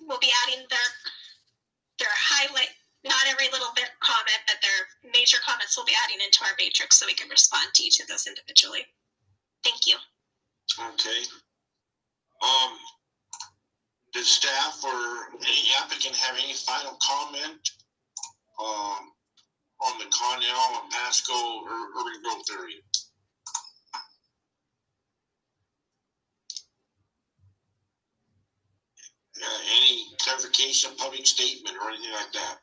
we'll be adding their highlight, not every little bit comment, but their major comments we'll be adding into our matrix so we can respond to each of those individually. Thank you. Okay. Does staff or any applicant have any final comment on the Connell and Pasco urban growth area? Any clarification, public statement, or anything like that?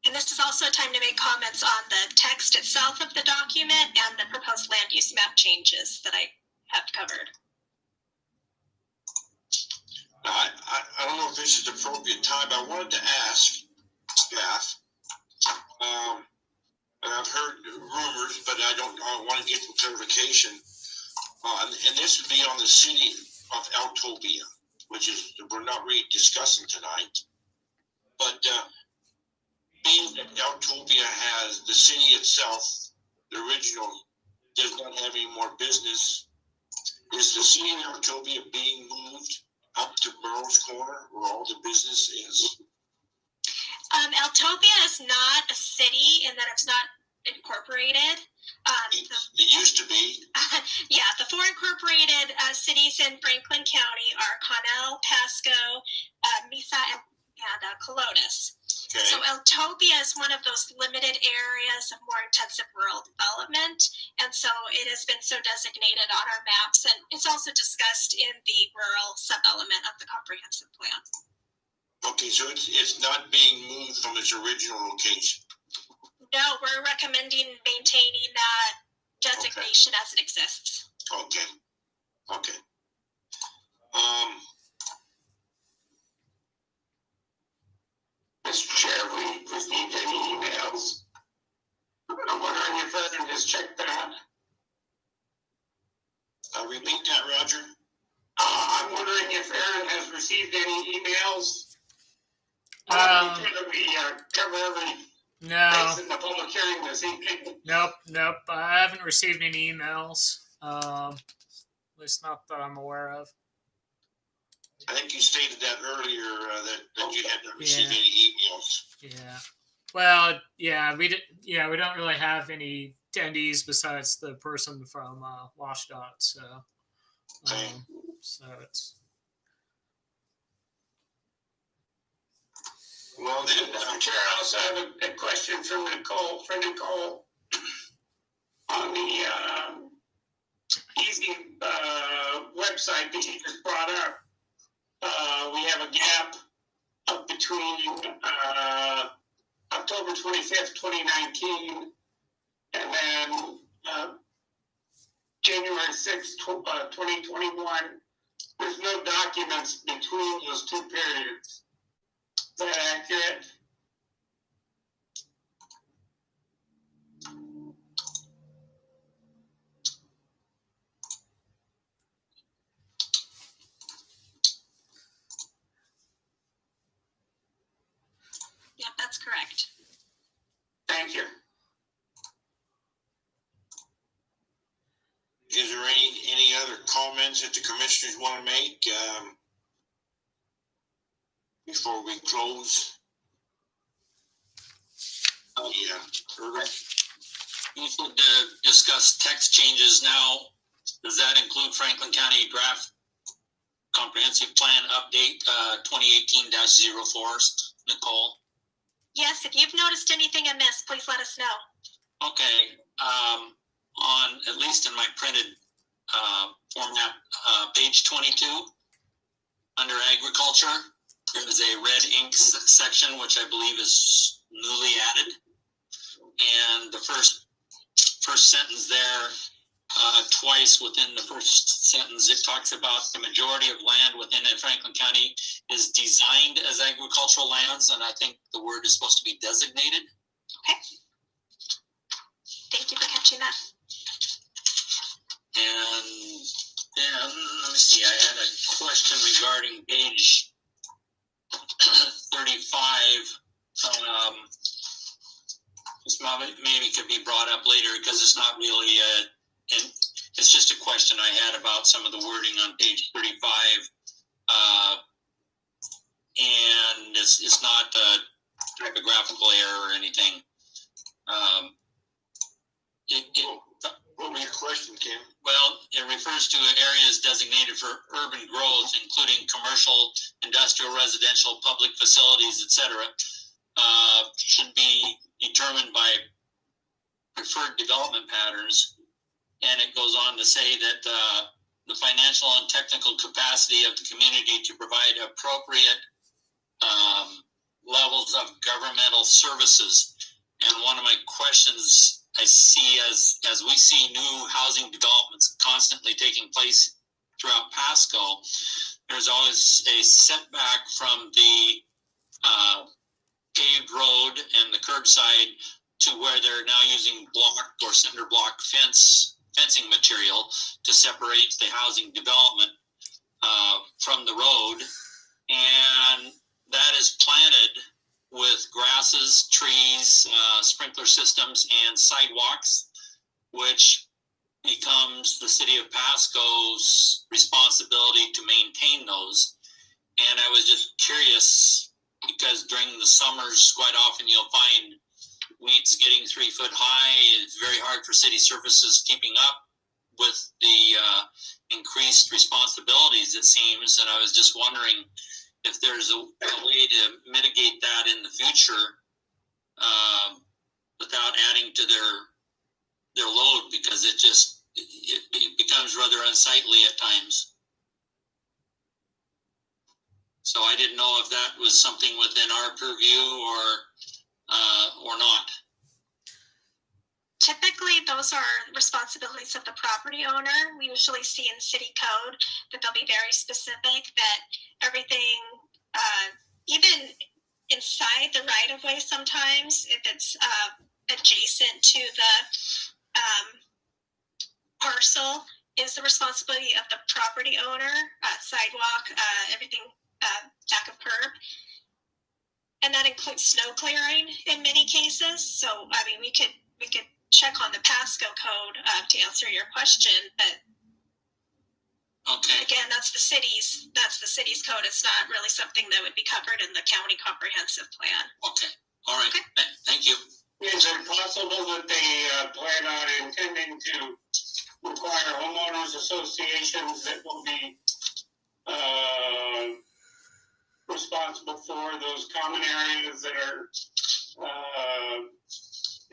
And this is also a time to make comments on the text itself of the document and the proposed land use map changes that I have covered. I don't know if this is the appropriate time, but I wanted to ask staff, and I've heard rumors, but I want to get some clarification, and this would be on the city of Altobia, which is, we're not really discussing tonight, but being that Altobia has, the city itself, the original, does not have any more business, is the city of Altobia being moved up to Burroughs Corner, where all the business is? Altobia is not a city in that it's not incorporated. It used to be. Yeah, the four incorporated cities in Franklin County are Connell, Pasco, Mesa, and Colotis. Okay. So Altobia is one of those limited areas of more intensive rural development, and so it has been so designated on our maps, and it's also discussed in the rural sub-element of the comprehensive plan. Okay, so it's not being moved from its original location. No, we're recommending maintaining that designation as it exists. Okay. Okay. Mr. Chair, we received any emails. I'm wondering if Erin has checked that. Repeat that, Roger. I'm wondering if Erin has received any emails. We cover every No. place in the public hearing this evening. Nope. I haven't received any emails. At least not that I'm aware of. I think you stated that earlier, that you hadn't received any emails. Yeah. Well, yeah, we don't really have any attendees besides the person from WashDOT. So, Okay. so it's Well, then, Mr. Chair, I also have a question from Nicole, on the easy website that you just brought up. We have a gap up between October 25th, 2019, and then January 6th, 2021. There's no documents between those two periods. Is that accurate? Yep, that's correct. Thank you. is there any other comments that the commissioners want to make before we close? We should discuss text changes now. Does that include Franklin County Draft Comprehensive Plan Update 2018-04, Nicole? Yes, if you've noticed anything amiss, please let us know. Okay. On, at least in my printed format, page 22, under agriculture, there is a red ink section, which I believe is newly added. And the first sentence there, twice within the first sentence, it talks about the majority of land within Franklin County is designed as agricultural lands, and I think the word is supposed to be designated. Okay. Thank you for catching that. And then, let me see, I had a question regarding page 35. This maybe could be brought up later because it's not really it's just a question I had about some of the wording on page 35. And it's not a typographical error or anything. What was your question, Kim? Well, it refers to areas designated for urban growth, including commercial, industrial, residential, public facilities, etc. Should be determined by preferred development patterns. And it goes on to say that the financial and technical capacity of the community to provide appropriate levels of governmental services. And one of my questions I see as we see new housing developments constantly taking place throughout Pasco, there's always a setback from the paved road and the curbside to where they're now using block or cinder block fencing material to separate the housing development from the road. And that is planted with grasses, trees, sprinkler systems, and sidewalks, which becomes the city of Pasco's responsibility to maintain those. And I was just curious, because during the summers, quite often you'll find weeds getting 3 foot high. It's very hard for city services keeping up with the increased responsibilities, it seems. And I was just wondering if there's a way to mitigate that in the future without adding to their load, because it becomes rather unsightly at times. So I didn't know if that was something within our purview or not. Typically, those are responsibilities of the property owner. We usually see in city code that they'll be very specific that everything, even inside the right-of-way sometimes, if it's adjacent to the parcel, is the responsibility of the property owner, sidewalk, everything back of curb. And that includes snow clearing in many cases. So, I mean, we could check on the Pasco code to answer your question, but Okay. Again, that's the city's code. It's not really something that would be covered in the county comprehensive plan. Okay. All right. Okay. Thank you. Is it possible that they plan on intending to require homeowners associations that will be responsible for those common areas that are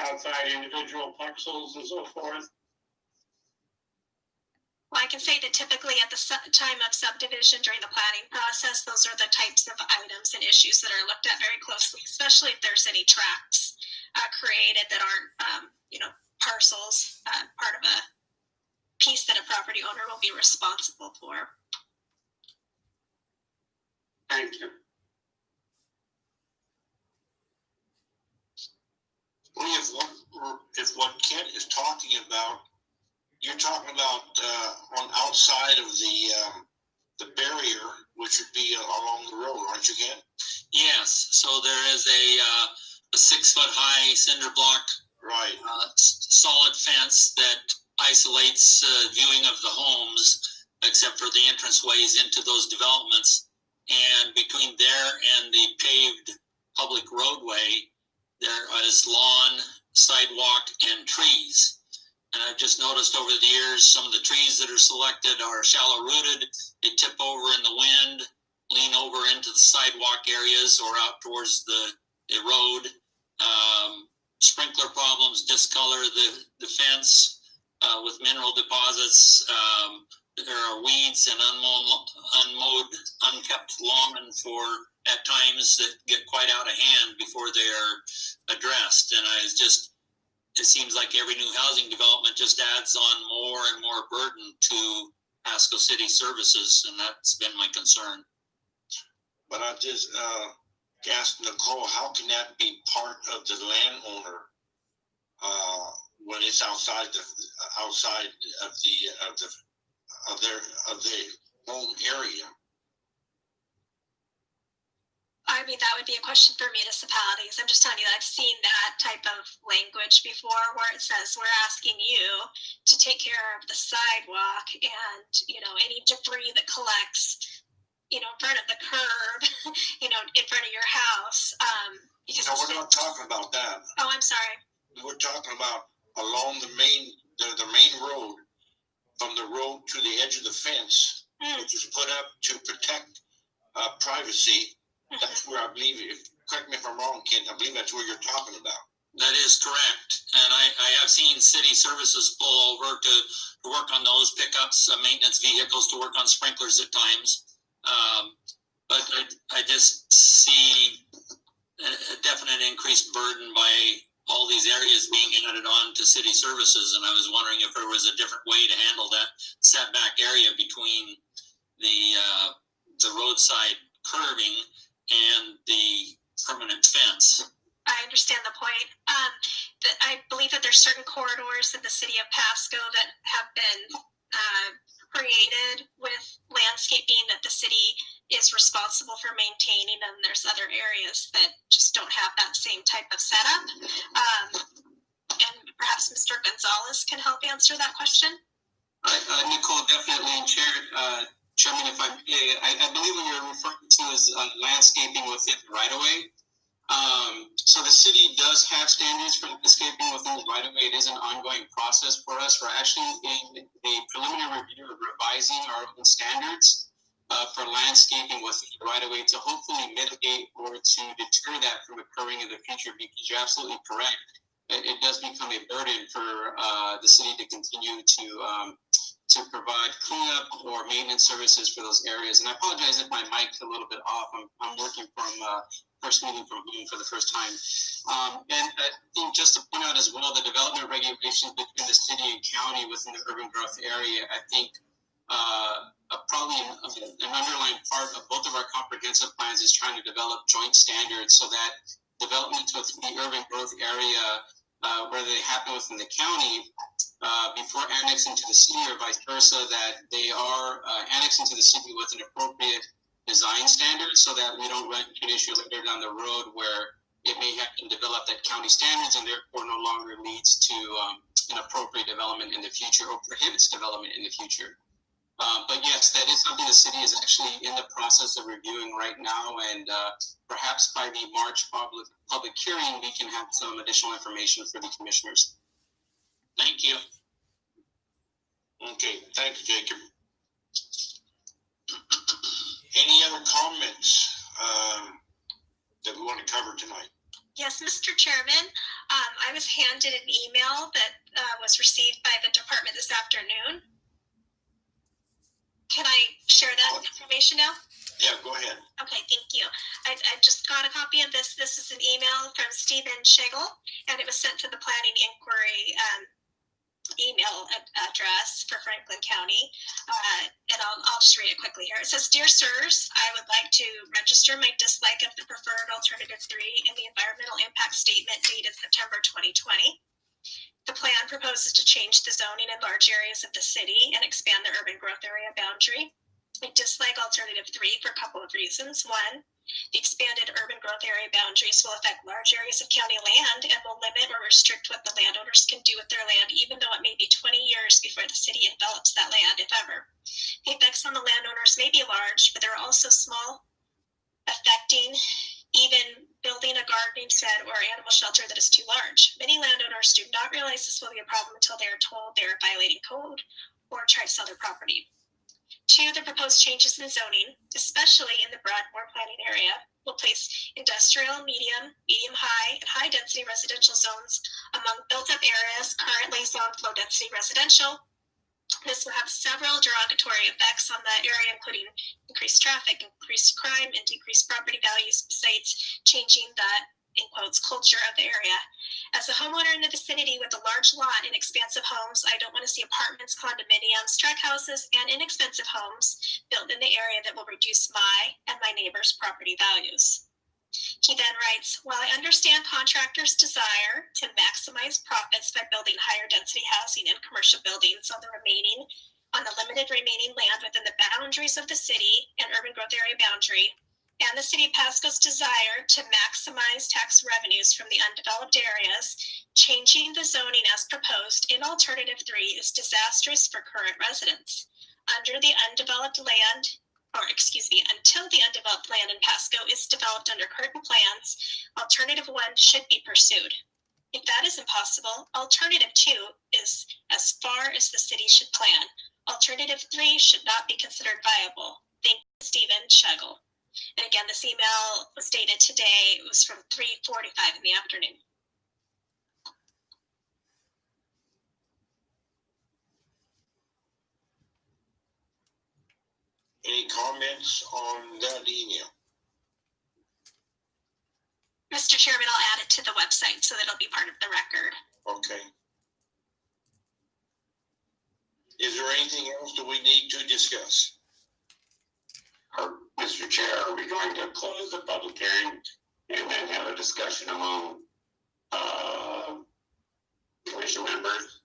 outside individual parcels and so forth? Well, I can say that typically at the time of subdivision during the planning process, those are the types of items and issues that are looked at very closely, especially if there's any tracts created that aren't, parcels, part of a piece that a property owner will be responsible for. Thank you. If what Kent is talking about, you're talking about on outside of the barrier, which would be along the road, aren't you, Kent? Yes. So there is a 6 foot high cinder block, Right. solid fence that isolates viewing of the homes, except for the entranceways into those developments. And between there and the paved public roadway, there is lawn, sidewalk, and trees. And I've just noticed over the years, some of the trees that are selected are shallow rooted. They tip over in the wind, lean over into the sidewalk areas or out towards the road. Sprinkler problems discolor the fence with mineral deposits. There are weeds and unmowed, unkept lawn for at times that get quite out of hand before they're addressed. And it seems like every new housing development just adds on more and more burden to Pasco City services, and that's been my concern. But I just asked Nicole, how can that be part of the landowner when it's outside of their home area? I mean, that would be a question for municipalities. I'm just telling you that I've seen that type of language before where it says we're asking you to take care of the sidewalk and, any debris that collects, in front of the curb, in front of your house. Because we're not talking about that. Oh, I'm sorry. We're talking about along the main road, from the road to the edge of the fence, which is put up to protect privacy. That's where I believe, correct me if I'm wrong, Ken, I believe that's where you're talking about. That is correct. And I have seen city services pull over to work on those pickups, maintenance vehicles to work on sprinklers at times. But I just see a definite increased burden by all these areas being added on to city services. And I was wondering if there was a different way to handle that setback area between the roadside curbing and the permanent fence. I understand the point. I believe that there's certain corridors in the city of Pasco that have been created with landscaping that the city is responsible for maintaining, and there's other areas that just don't have that same type of setup. And perhaps Mr. Gonzalez can help answer that question. Nicole, definitely, and Chairman, if I believe what you're referring to is landscaping within the right-of-way. So the city does have standards for landscaping within the right-of-way. It is an ongoing process for us. We're actually in a preliminary review of revising our own standards for landscaping within the right-of-way to hopefully mitigate or to deter that from occurring in the future, because you're absolutely correct. It does become a burden for the city to continue to provide cleanup or maintenance services for those areas. And I apologize if my mic's a little bit off. I'm working from first meeting from home for the first time. And I think just to point out as well, the development regulations between the city and county within the urban growth area, I think probably an underlying part of both of our comprehensive plans is trying to develop joint standards so that developments within the urban growth area, whether they happen within the county, before annexing to the city or vice versa, that they are annexed into the city with an appropriate design standard so that we don't run into an issue later down the road where it may have to develop that county standards and therefore no longer leads to inappropriate development in the future or prohibits development in the future. But yes, that is something the city is actually in the process of reviewing right now, and perhaps by the March public hearing, we can have some additional information for the commissioners. Thank you. Okay, thank you, Jacob. Any other comments that we want to cover tonight? Yes, Mr. Chairman, I was handed an email that was received by the department this afternoon. Can I share that information now? Yeah, go ahead. Okay, thank you. I just got a copy of this. This is an email from Stephen Schegel, and it was sent to the planning inquiry email address for Franklin County. And I'll just read it quickly here. It says, "Dear Sirs, I would like to register my dislike of the preferred alternative 3 in the environmental impact statement dated September 2020. The plan proposes to change the zoning in large areas of the city and expand the urban growth area boundary. I dislike alternative 3 for a couple of reasons. One, the expanded urban growth area boundaries will affect large areas of county land and will limit or restrict what the landowners can do with their land, even though it may be 20 years before the city envelops that land, if ever. The effects on the landowners may be large, but they're also small, affecting even building a gardening shed or animal shelter that is too large. Many landowners do not realize this will be a problem until they are told they are violating code or try to sell their property. 2, the proposed changes in zoning, especially in the Broadmoor planning area, will place industrial, medium-high, and high-density residential zones among built-up areas currently zoned low-density residential. This will have several derogatory effects on the area, including increased traffic, increased crime, and decreased property values, besides changing the, in quotes, culture of the area. As a homeowner in the vicinity with a large lot and expansive homes, I don't want to see apartments, condominiums, tract houses, and inexpensive homes built in the area that will reduce my and my neighbors' property values." He then writes, "While I understand contractors' desire to maximize profits by building higher density housing and commercial buildings on the limited remaining land within the boundaries of the city and urban growth area boundary, and the city of Pasco's desire to maximize tax revenues from the undeveloped areas, changing the zoning as proposed in alternative 3 is disastrous for current residents. Until the undeveloped land in Pasco is developed under current plans, alternative 1 should be pursued. If that is impossible, alternative 2 is as far as the city should plan. Alternative 3 should not be considered viable. Thank you, Stephen Schegel." And again, this email was dated today. It was from 3:45 in the afternoon. Any comments on that email? Mr. Chairman, I'll add it to the website so that it'll be part of the record. Okay. Is there anything else that we need to discuss? Mr. Chair, are we going to close the public hearing and then have a discussion among commission members?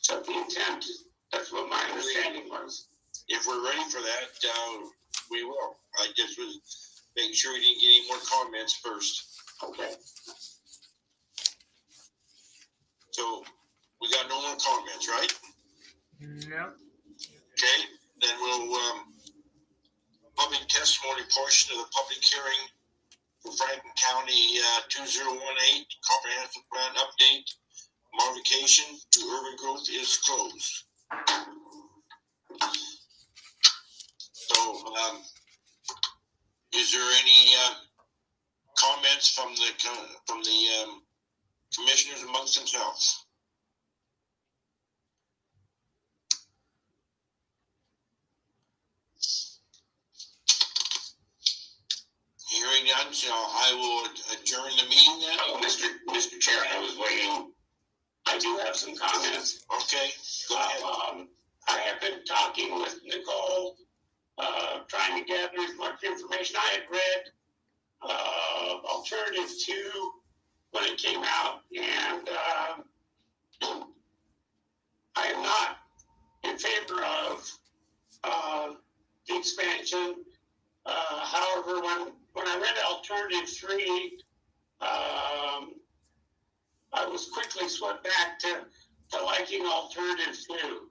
Is that the intent? That's what my understanding was. If we're ready for that, we will. I just was making sure we didn't get any more comments first. Okay. So we got no more comments, right? Yep. Okay, then we'll public testimony portion of the public hearing for Franklin County 2018 comprehensive plan update modification to urban growth is closed. So, is there any comments from the commissioners amongst themselves? Hearing none, so I will adjourn the meeting then. Oh, Mr. Chair, I was waiting. I do have some comments. Okay, go ahead. I have been talking with Nicole, trying to gather as much information. I had read Alternative 2 when it came out, and I am not in favor of the expansion. However, when I read Alternative 3, I was quickly swept back to liking Alternative 2.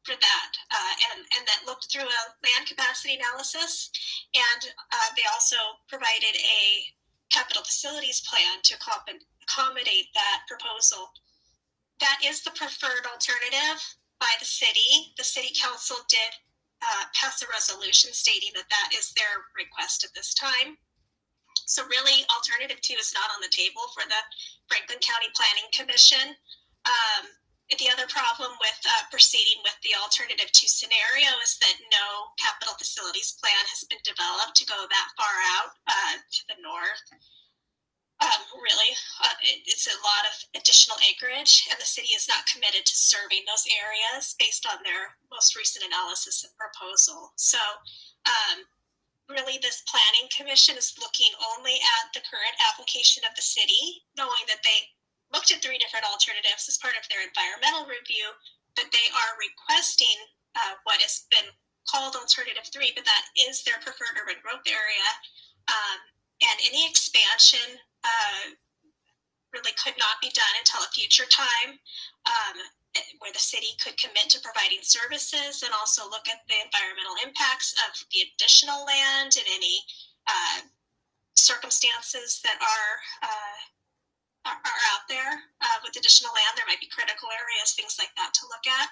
for that, and that looked through a land capacity analysis, and they also provided a capital facilities plan to accommodate that proposal. That is the preferred alternative by the city. The city council did pass a resolution stating that that is their request at this time. So really, alternative 2 is not on the table for the Franklin County Planning Commission. The other problem with proceeding with the alternative 2 scenario is that no capital facilities plan has been developed to go that far out to the north. It's a lot of additional acreage, and the city is not committed to serving those areas based on their most recent analysis and proposal. So really, this planning commission is looking only at the current application of the city, knowing that they looked at 3 different alternatives as part of their environmental review, but they are requesting what has been called alternative 3, but that is their preferred urban growth area. And any expansion really could not be done until a future time, where the city could commit to providing services and also look at the environmental impacts of the additional land and any circumstances that are out there with additional land. There might be critical areas, things like that to look at.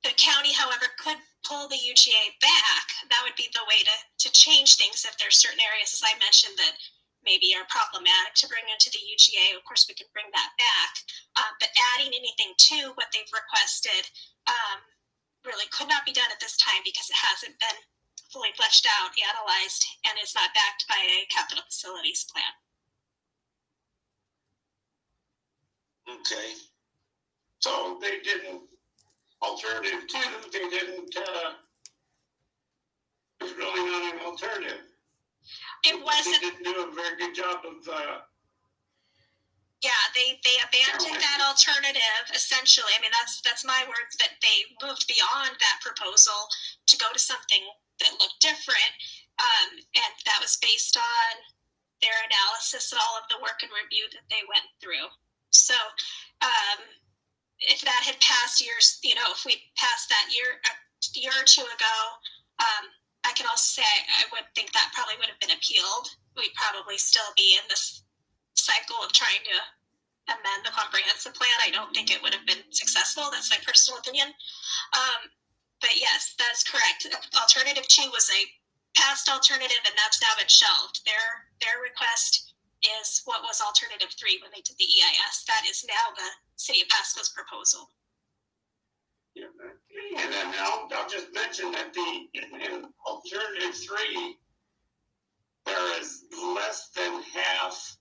The county, however, could pull the UGA back. That would be the way to change things if there's certain areas, as I mentioned, that maybe are problematic to bring into the UGA. Of course, we could bring that back. But adding anything to what they've requested really could not be done at this time because it hasn't been fully fleshed out, analyzed, and is not backed by a capital facilities plan. Okay. So they didn't, alternative 2, they didn't, it's really not an alternative. It wasn't. They didn't do a very good job of, yeah, they abandoned that alternative, essentially. I mean, that's my words, that they moved beyond that proposal to go to something that looked different, and that was based on their analysis and all of the work and review that they went through. So if that had passed years, if we passed that a year or 2 ago, I can also say I would think that probably would have been appealed. We'd probably still be in this cycle of trying to amend the comprehensive plan. I don't think it would have been successful. That's my personal opinion. But yes, that's correct. Alternative 2 was a past alternative, and that's now been shelved. Their request is what was alternative 3 when they did the EIS. That is now the City of Pasco's proposal. yeah, and then I'll just mention that in alternative 3, there is less than half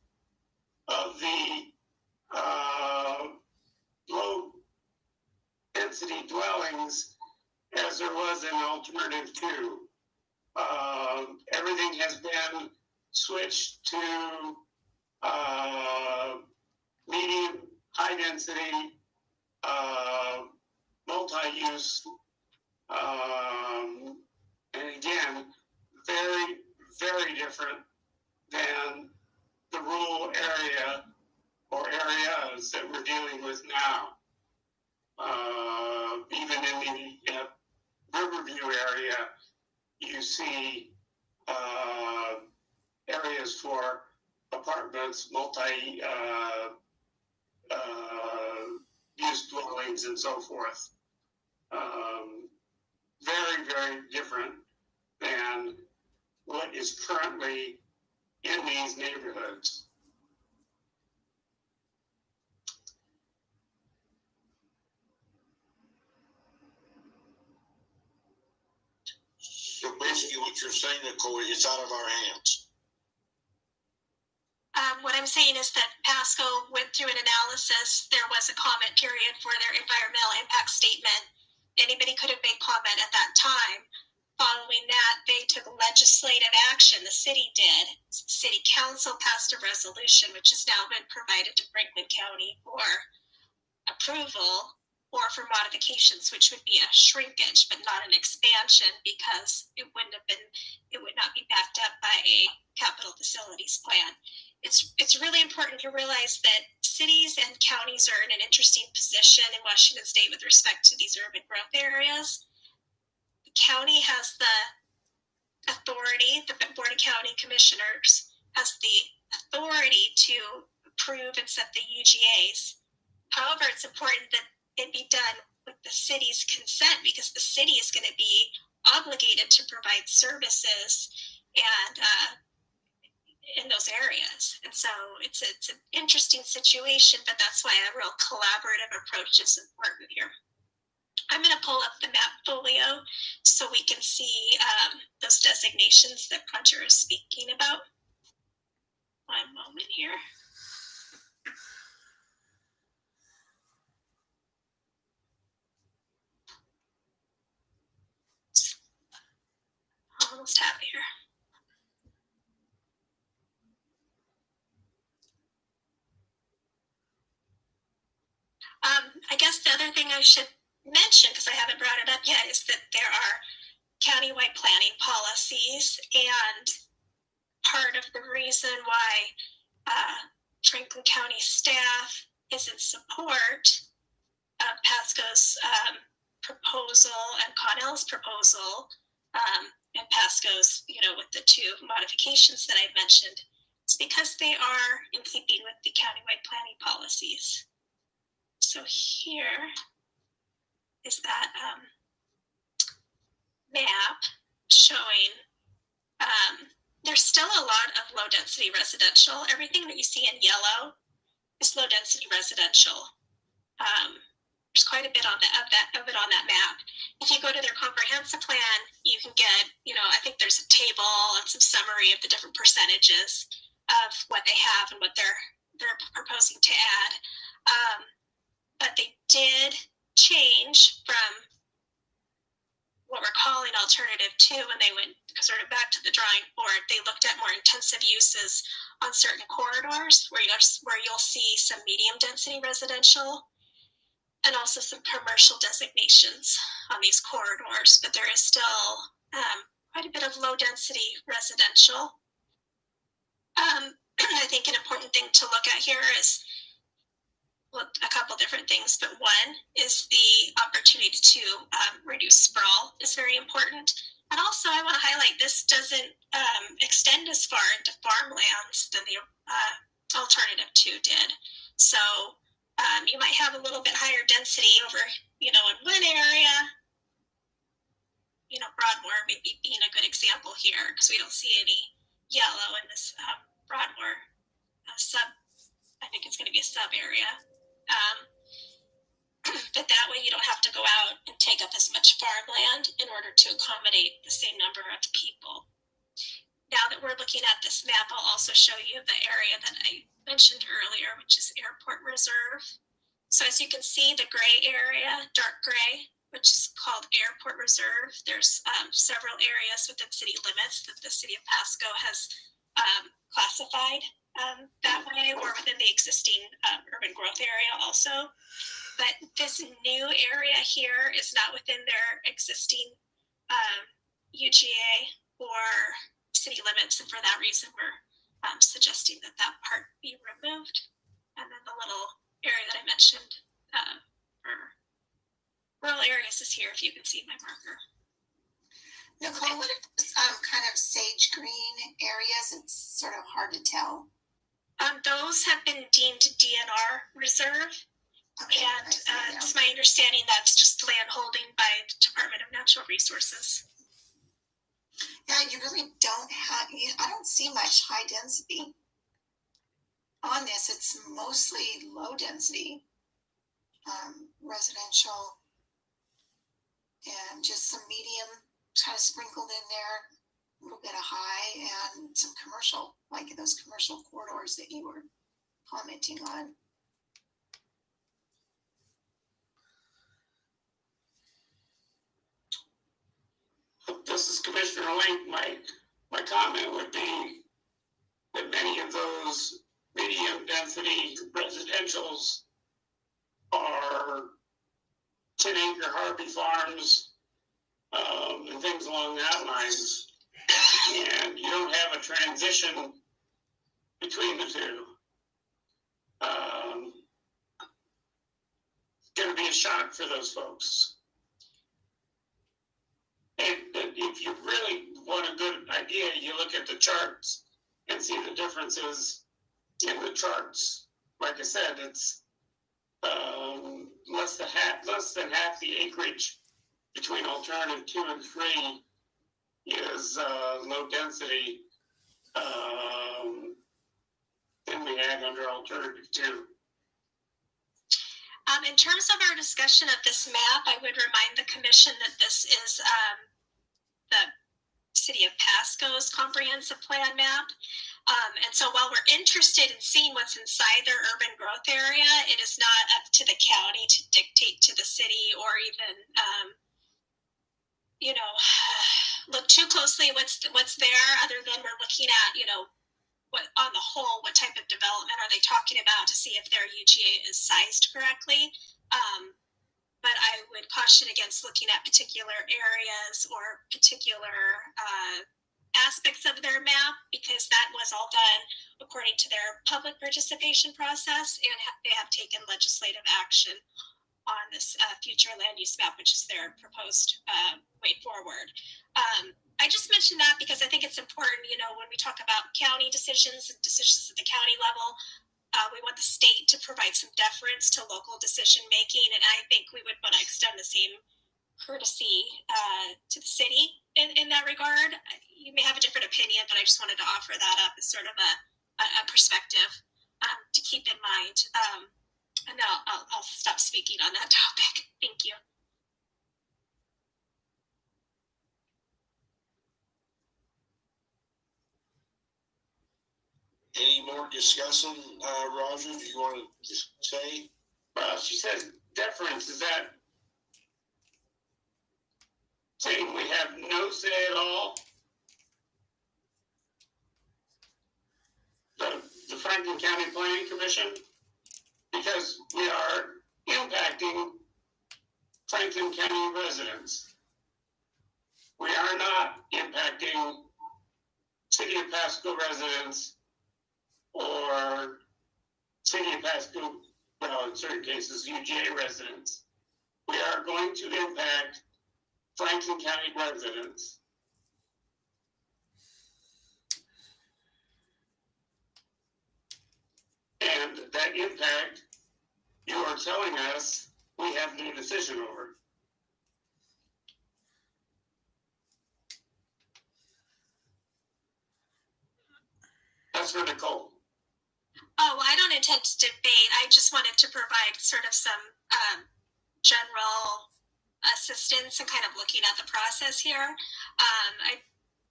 of the low density dwellings as there was in alternative 2. Everything has been switched to medium, high density, multi-use, and again, very, very different than the rural area or areas that we're dealing with now. Even in the Riverview area, you see areas for apartments, multi-use dwellings, and so forth. Very, very different than what is currently in these neighborhoods. So basically what you're saying, Nicole, it's out of our hands. What I'm saying is that Pasco went through an analysis. There was a comment period for their environmental impact statement. Anybody could have made comment at that time. Following that, they took legislative action. The city did. City Council passed a resolution, which has now been provided to Franklin County for approval or for modifications, which would be a shrinkage, but not an expansion, because it would not be backed up by a capital facilities plan. It's really important to realize that cities and counties are in an interesting position in Washington State with respect to these urban growth areas. The county has the authority, the Board of County Commissioners has the authority to approve and set the UGAs. However, it's important that it be done with the city's consent because the city is going to be obligated to provide services and in those areas. And so it's an interesting situation, but that's why a real collaborative approach is important here. I'm going to pull up the map folio so we can see those designations that Hunter is speaking about. One moment here. Almost have it here. I guess the other thing I should mention, because I haven't brought it up yet, is that there are countywide planning policies, and part of the reason why Franklin County staff is in support of Pasco's proposal and Connell's proposal, and Pasco's, with the two modifications that I mentioned, it's because they are in keeping with the countywide planning policies. So here is that map showing there's still a lot of low density residential. Everything that you see in yellow is low density residential. There's quite a bit of it on that map. If you go to their comprehensive plan, you can get, I think there's a table and some summary of the different percentages of what they have and what they're proposing to add. But they did change from what we're calling alternative 2 when they went sort of back to the drawing board. They looked at more intensive uses on certain corridors where you'll see some medium density residential and also some commercial designations on these corridors, but there is still quite a bit of low density residential. I think an important thing to look at here is a couple different things, but one is the opportunity to reduce sprawl is very important. And also I want to highlight this doesn't extend as far into farmlands than the alternative 2 did. So you might have a little bit higher density over, in one area, Broadmoor maybe being a good example here because we don't see any yellow in this Broadmoor I think it's going to be a sub area. But that way you don't have to go out and take up as much farmland in order to accommodate the same number of people. Now that we're looking at this map, I'll also show you the area that I mentioned earlier, which is Airport Reserve. So as you can see, the gray area, dark gray, which is called Airport Reserve, there's several areas within city limits that the city of Pasco has classified that way, or within the existing urban growth area also. But this new area here is not within their existing UGA or city limits, and for that reason we're suggesting that part be removed. And then the little area that I mentioned for rural areas is here, if you can see my marker. Nicole, what are kind of sage green areas? It's sort of hard to tell. Those have been deemed DNR reserve. Okay, and it's my understanding that's just land holding by the Department of Natural Resources. Yeah, you really don't have, I don't see much high density on this. It's mostly low density residential and just some medium kind of sprinkled in there, a little bit of high, and some commercial, like those commercial corridors that you were commenting on. This is Commissioner Link. My comment would be that many of those medium density residentials are 10-acre Harvey farms and things along that lines, and you don't have a transition between the two. a shot for those folks. And if you really want a good idea, you look at the charts and see the differences in the charts. Like I said, it's less than half the acreage between alternative 2 and 3 is low density than we had under alternative 2. In terms of our discussion of this map, I would remind the commission that this is the City of Pasco's comprehensive plan map. And so while we're interested in seeing what's inside their urban growth area, it is not up to the county to dictate to the city or even, look too closely what's there, other than we're looking at, what on the whole, what type of development are they talking about to see if their UGA is sized correctly. But I would caution against looking at particular areas or particular aspects of their map, because that was all done according to their public participation process, and they have taken legislative action on this future land use map, which is their proposed way forward. I just mentioned that because I think it's important, when we talk about county decisions and decisions at the county level, we want the state to provide some deference to local decision making, and I think we would want to extend the same courtesy to the city in that regard. You may have a different opinion, but I just wanted to offer that up as sort of a perspective to keep in mind. And now I'll stop speaking on that topic. Thank you. Any more discussion, Roger? Do you want to say? Well, she says deference. Is that saying we have no say at all? The Franklin County Planning Commission? Because we are impacting Franklin County residents. We are not impacting City of Pasco residents or City of Pasco, well, in certain cases, UGA residents. We are going to impact Franklin County residents. And that impact, you are telling us we have no decision over. That's for Nicole. Oh, I don't intend to debate. I just wanted to provide sort of some general assistance and kind of looking at the process here.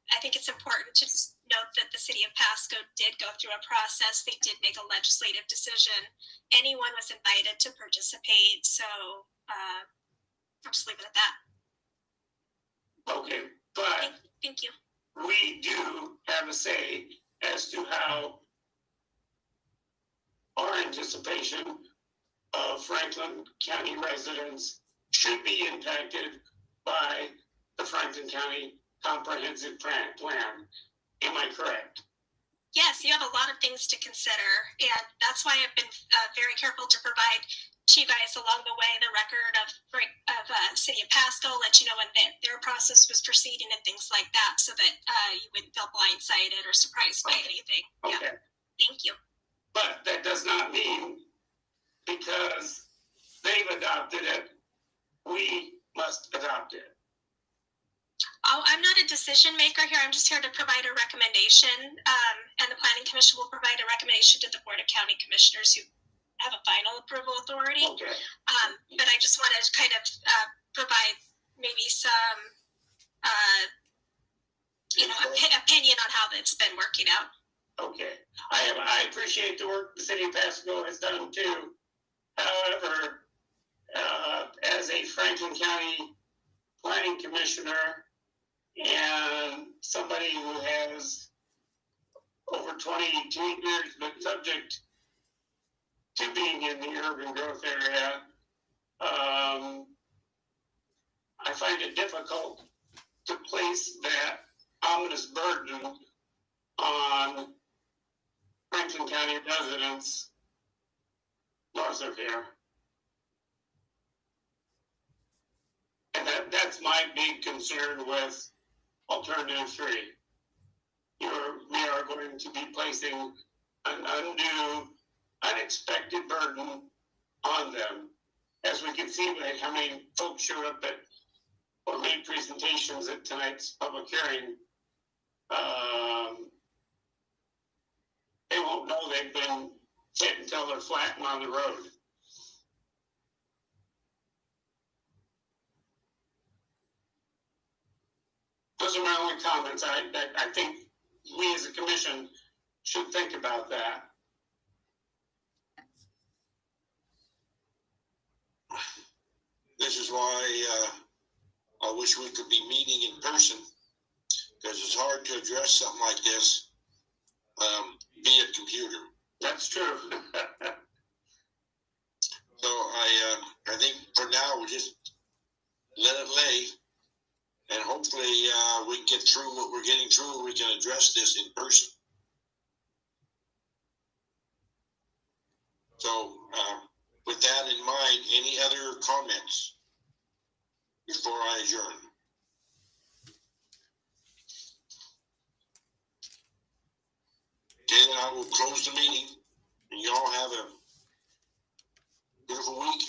I think it's important to just note that the City of Pasco did go through a process. They did make a legislative decision. Anyone was invited to participate. So I'll just leave it at that. Okay, but thank you. We do have a say as to how our anticipation of Franklin County residents should be impacted by the Franklin County Comprehensive Plan. Am I correct? Yes, you have a lot of things to consider, and that's why I've been very careful to provide to you guys along the way the record of City of Pasco, let you know when their process was proceeding and things like that, so that you wouldn't feel blindsided or surprised by anything. Okay. Yeah. Thank you. But that does not mean because they've adopted it, we must adopt it. Oh, I'm not a decision maker here. I'm just here to provide a recommendation, and the Planning Commission will provide a recommendation to the Board of County Commissioners who have a final approval authority. Okay. But I just wanted to kind of provide maybe some, opinion on how it's been working out. Okay. I appreciate the work the City of Pasco has done too. However, as a Franklin County Planning Commissioner and somebody who has over 22 years been subject to being in the urban growth area, I find it difficult to place that ominous burden on Franklin County residents north of here. That's my big concern with alternative 3. We are going to be placing an undue, unexpected burden on them. As we can see by how many folks showed up at or made presentations at tonight's public hearing, they won't know they've been hit until they're flat and on the road. Those are my only comments. I think we as a commission should think about that. This is why I wish we could be meeting in person, because it's hard to address something like this via computer. That's true. So I think for now we'll just let it lay, and hopefully we can get through what we're getting through, and we can address this in person. So with that in mind, any other comments before I adjourn? Okay, then I will close the meeting, and you all have a beautiful week.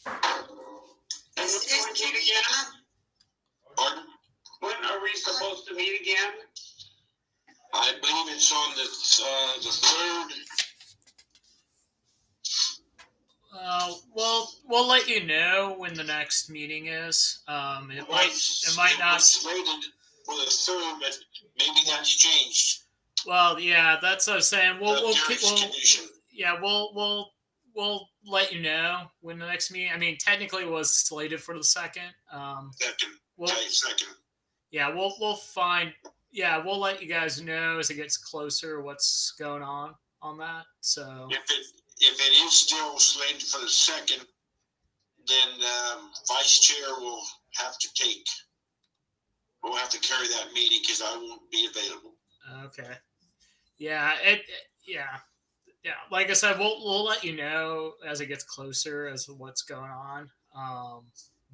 And when do we meet again? Pardon? When are we supposed to meet again? I believe it's on the 3rd. We'll let you know when the next meeting is. It might not. Slated for the 3rd, but maybe that's changed. Well, yeah, that's what I was saying. We'll let you know when the next meeting. I mean, technically, it was slated for the 2nd. Second. Yeah, we'll find. Yeah, we'll let you guys know as it gets closer what's going on that. So if it is still slated for the 2nd, then vice chair will have to carry that meeting because I won't be available. Okay. Yeah. Yeah. Like I said, we'll let you know as it gets closer as to what's going on.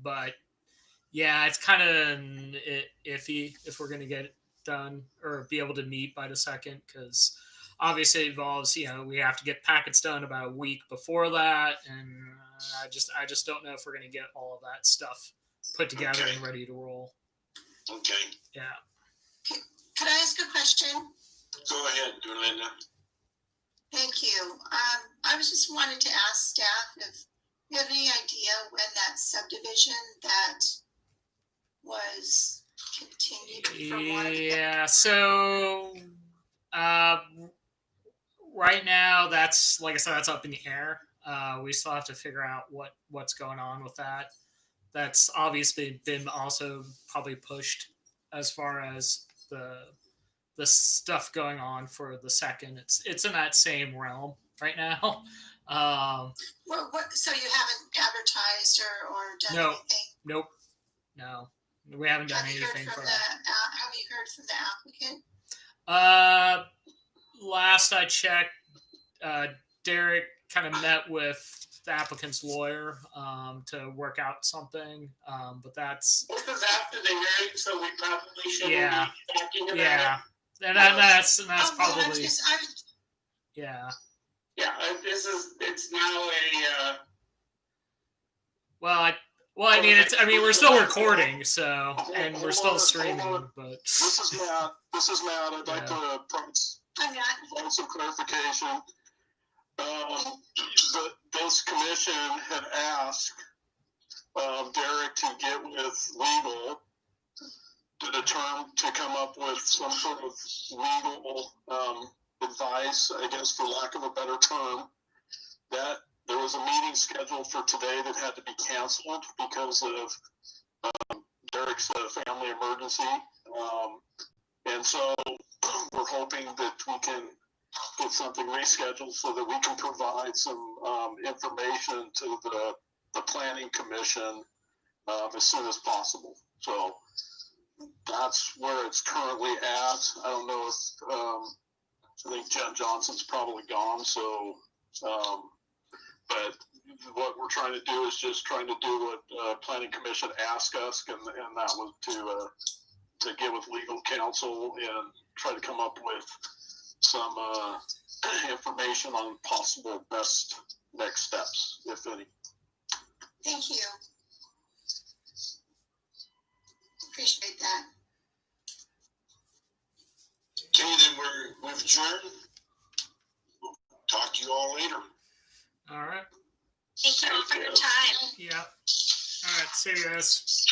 But yeah, it's kind of iffy if we're going to get it done or be able to meet by the 2nd, because obviously it involves, we have to get packets done about a week before that. And I just don't know if we're going to get all of that stuff put together and ready to roll. Okay. Yeah. Could I ask a question? Go ahead, Linda. Thank you. I was just wanted to ask staff if you have any idea when that subdivision that was continued from one. Yeah. So, right now, that's, like I said, that's up in the air. We still have to figure out what's going on with that. That's obviously been also probably pushed as far as the stuff going on for the 2nd. It's in that same realm right now. So you haven't advertised or done anything? Nope. No, we haven't done anything for that. Have you heard from the applicant? Last I checked, Derek kind of met with the applicant's lawyer to work out something, but that's. This is after the hearing, so we probably shouldn't be talking about it. And that's probably. Yeah, it's now a. Well, I mean, we're still recording, so, and we're still streaming, but. This is Matt. I'd like to provide some clarification. This commission had asked Derek to get with legal to come up with some sort of legal advice, I guess, for lack of a better term. That there was a meeting scheduled for today that had to be canceled because of Derek's family emergency. And so we're hoping that we can get something rescheduled so that we can provide some information to the planning commission as soon as possible. So that's where it's currently at. I don't know if I think Jen Johnson's probably gone. So, but what we're trying to do is just trying to do what Planning Commission asked us, and that was to get with legal counsel and try to come up with some information on possible best next steps, if any. Thank you. Appreciate that. Okay, then we've adjourned. We'll talk to you all later. All right. Thank you all for your time. Yeah. All right. See you guys.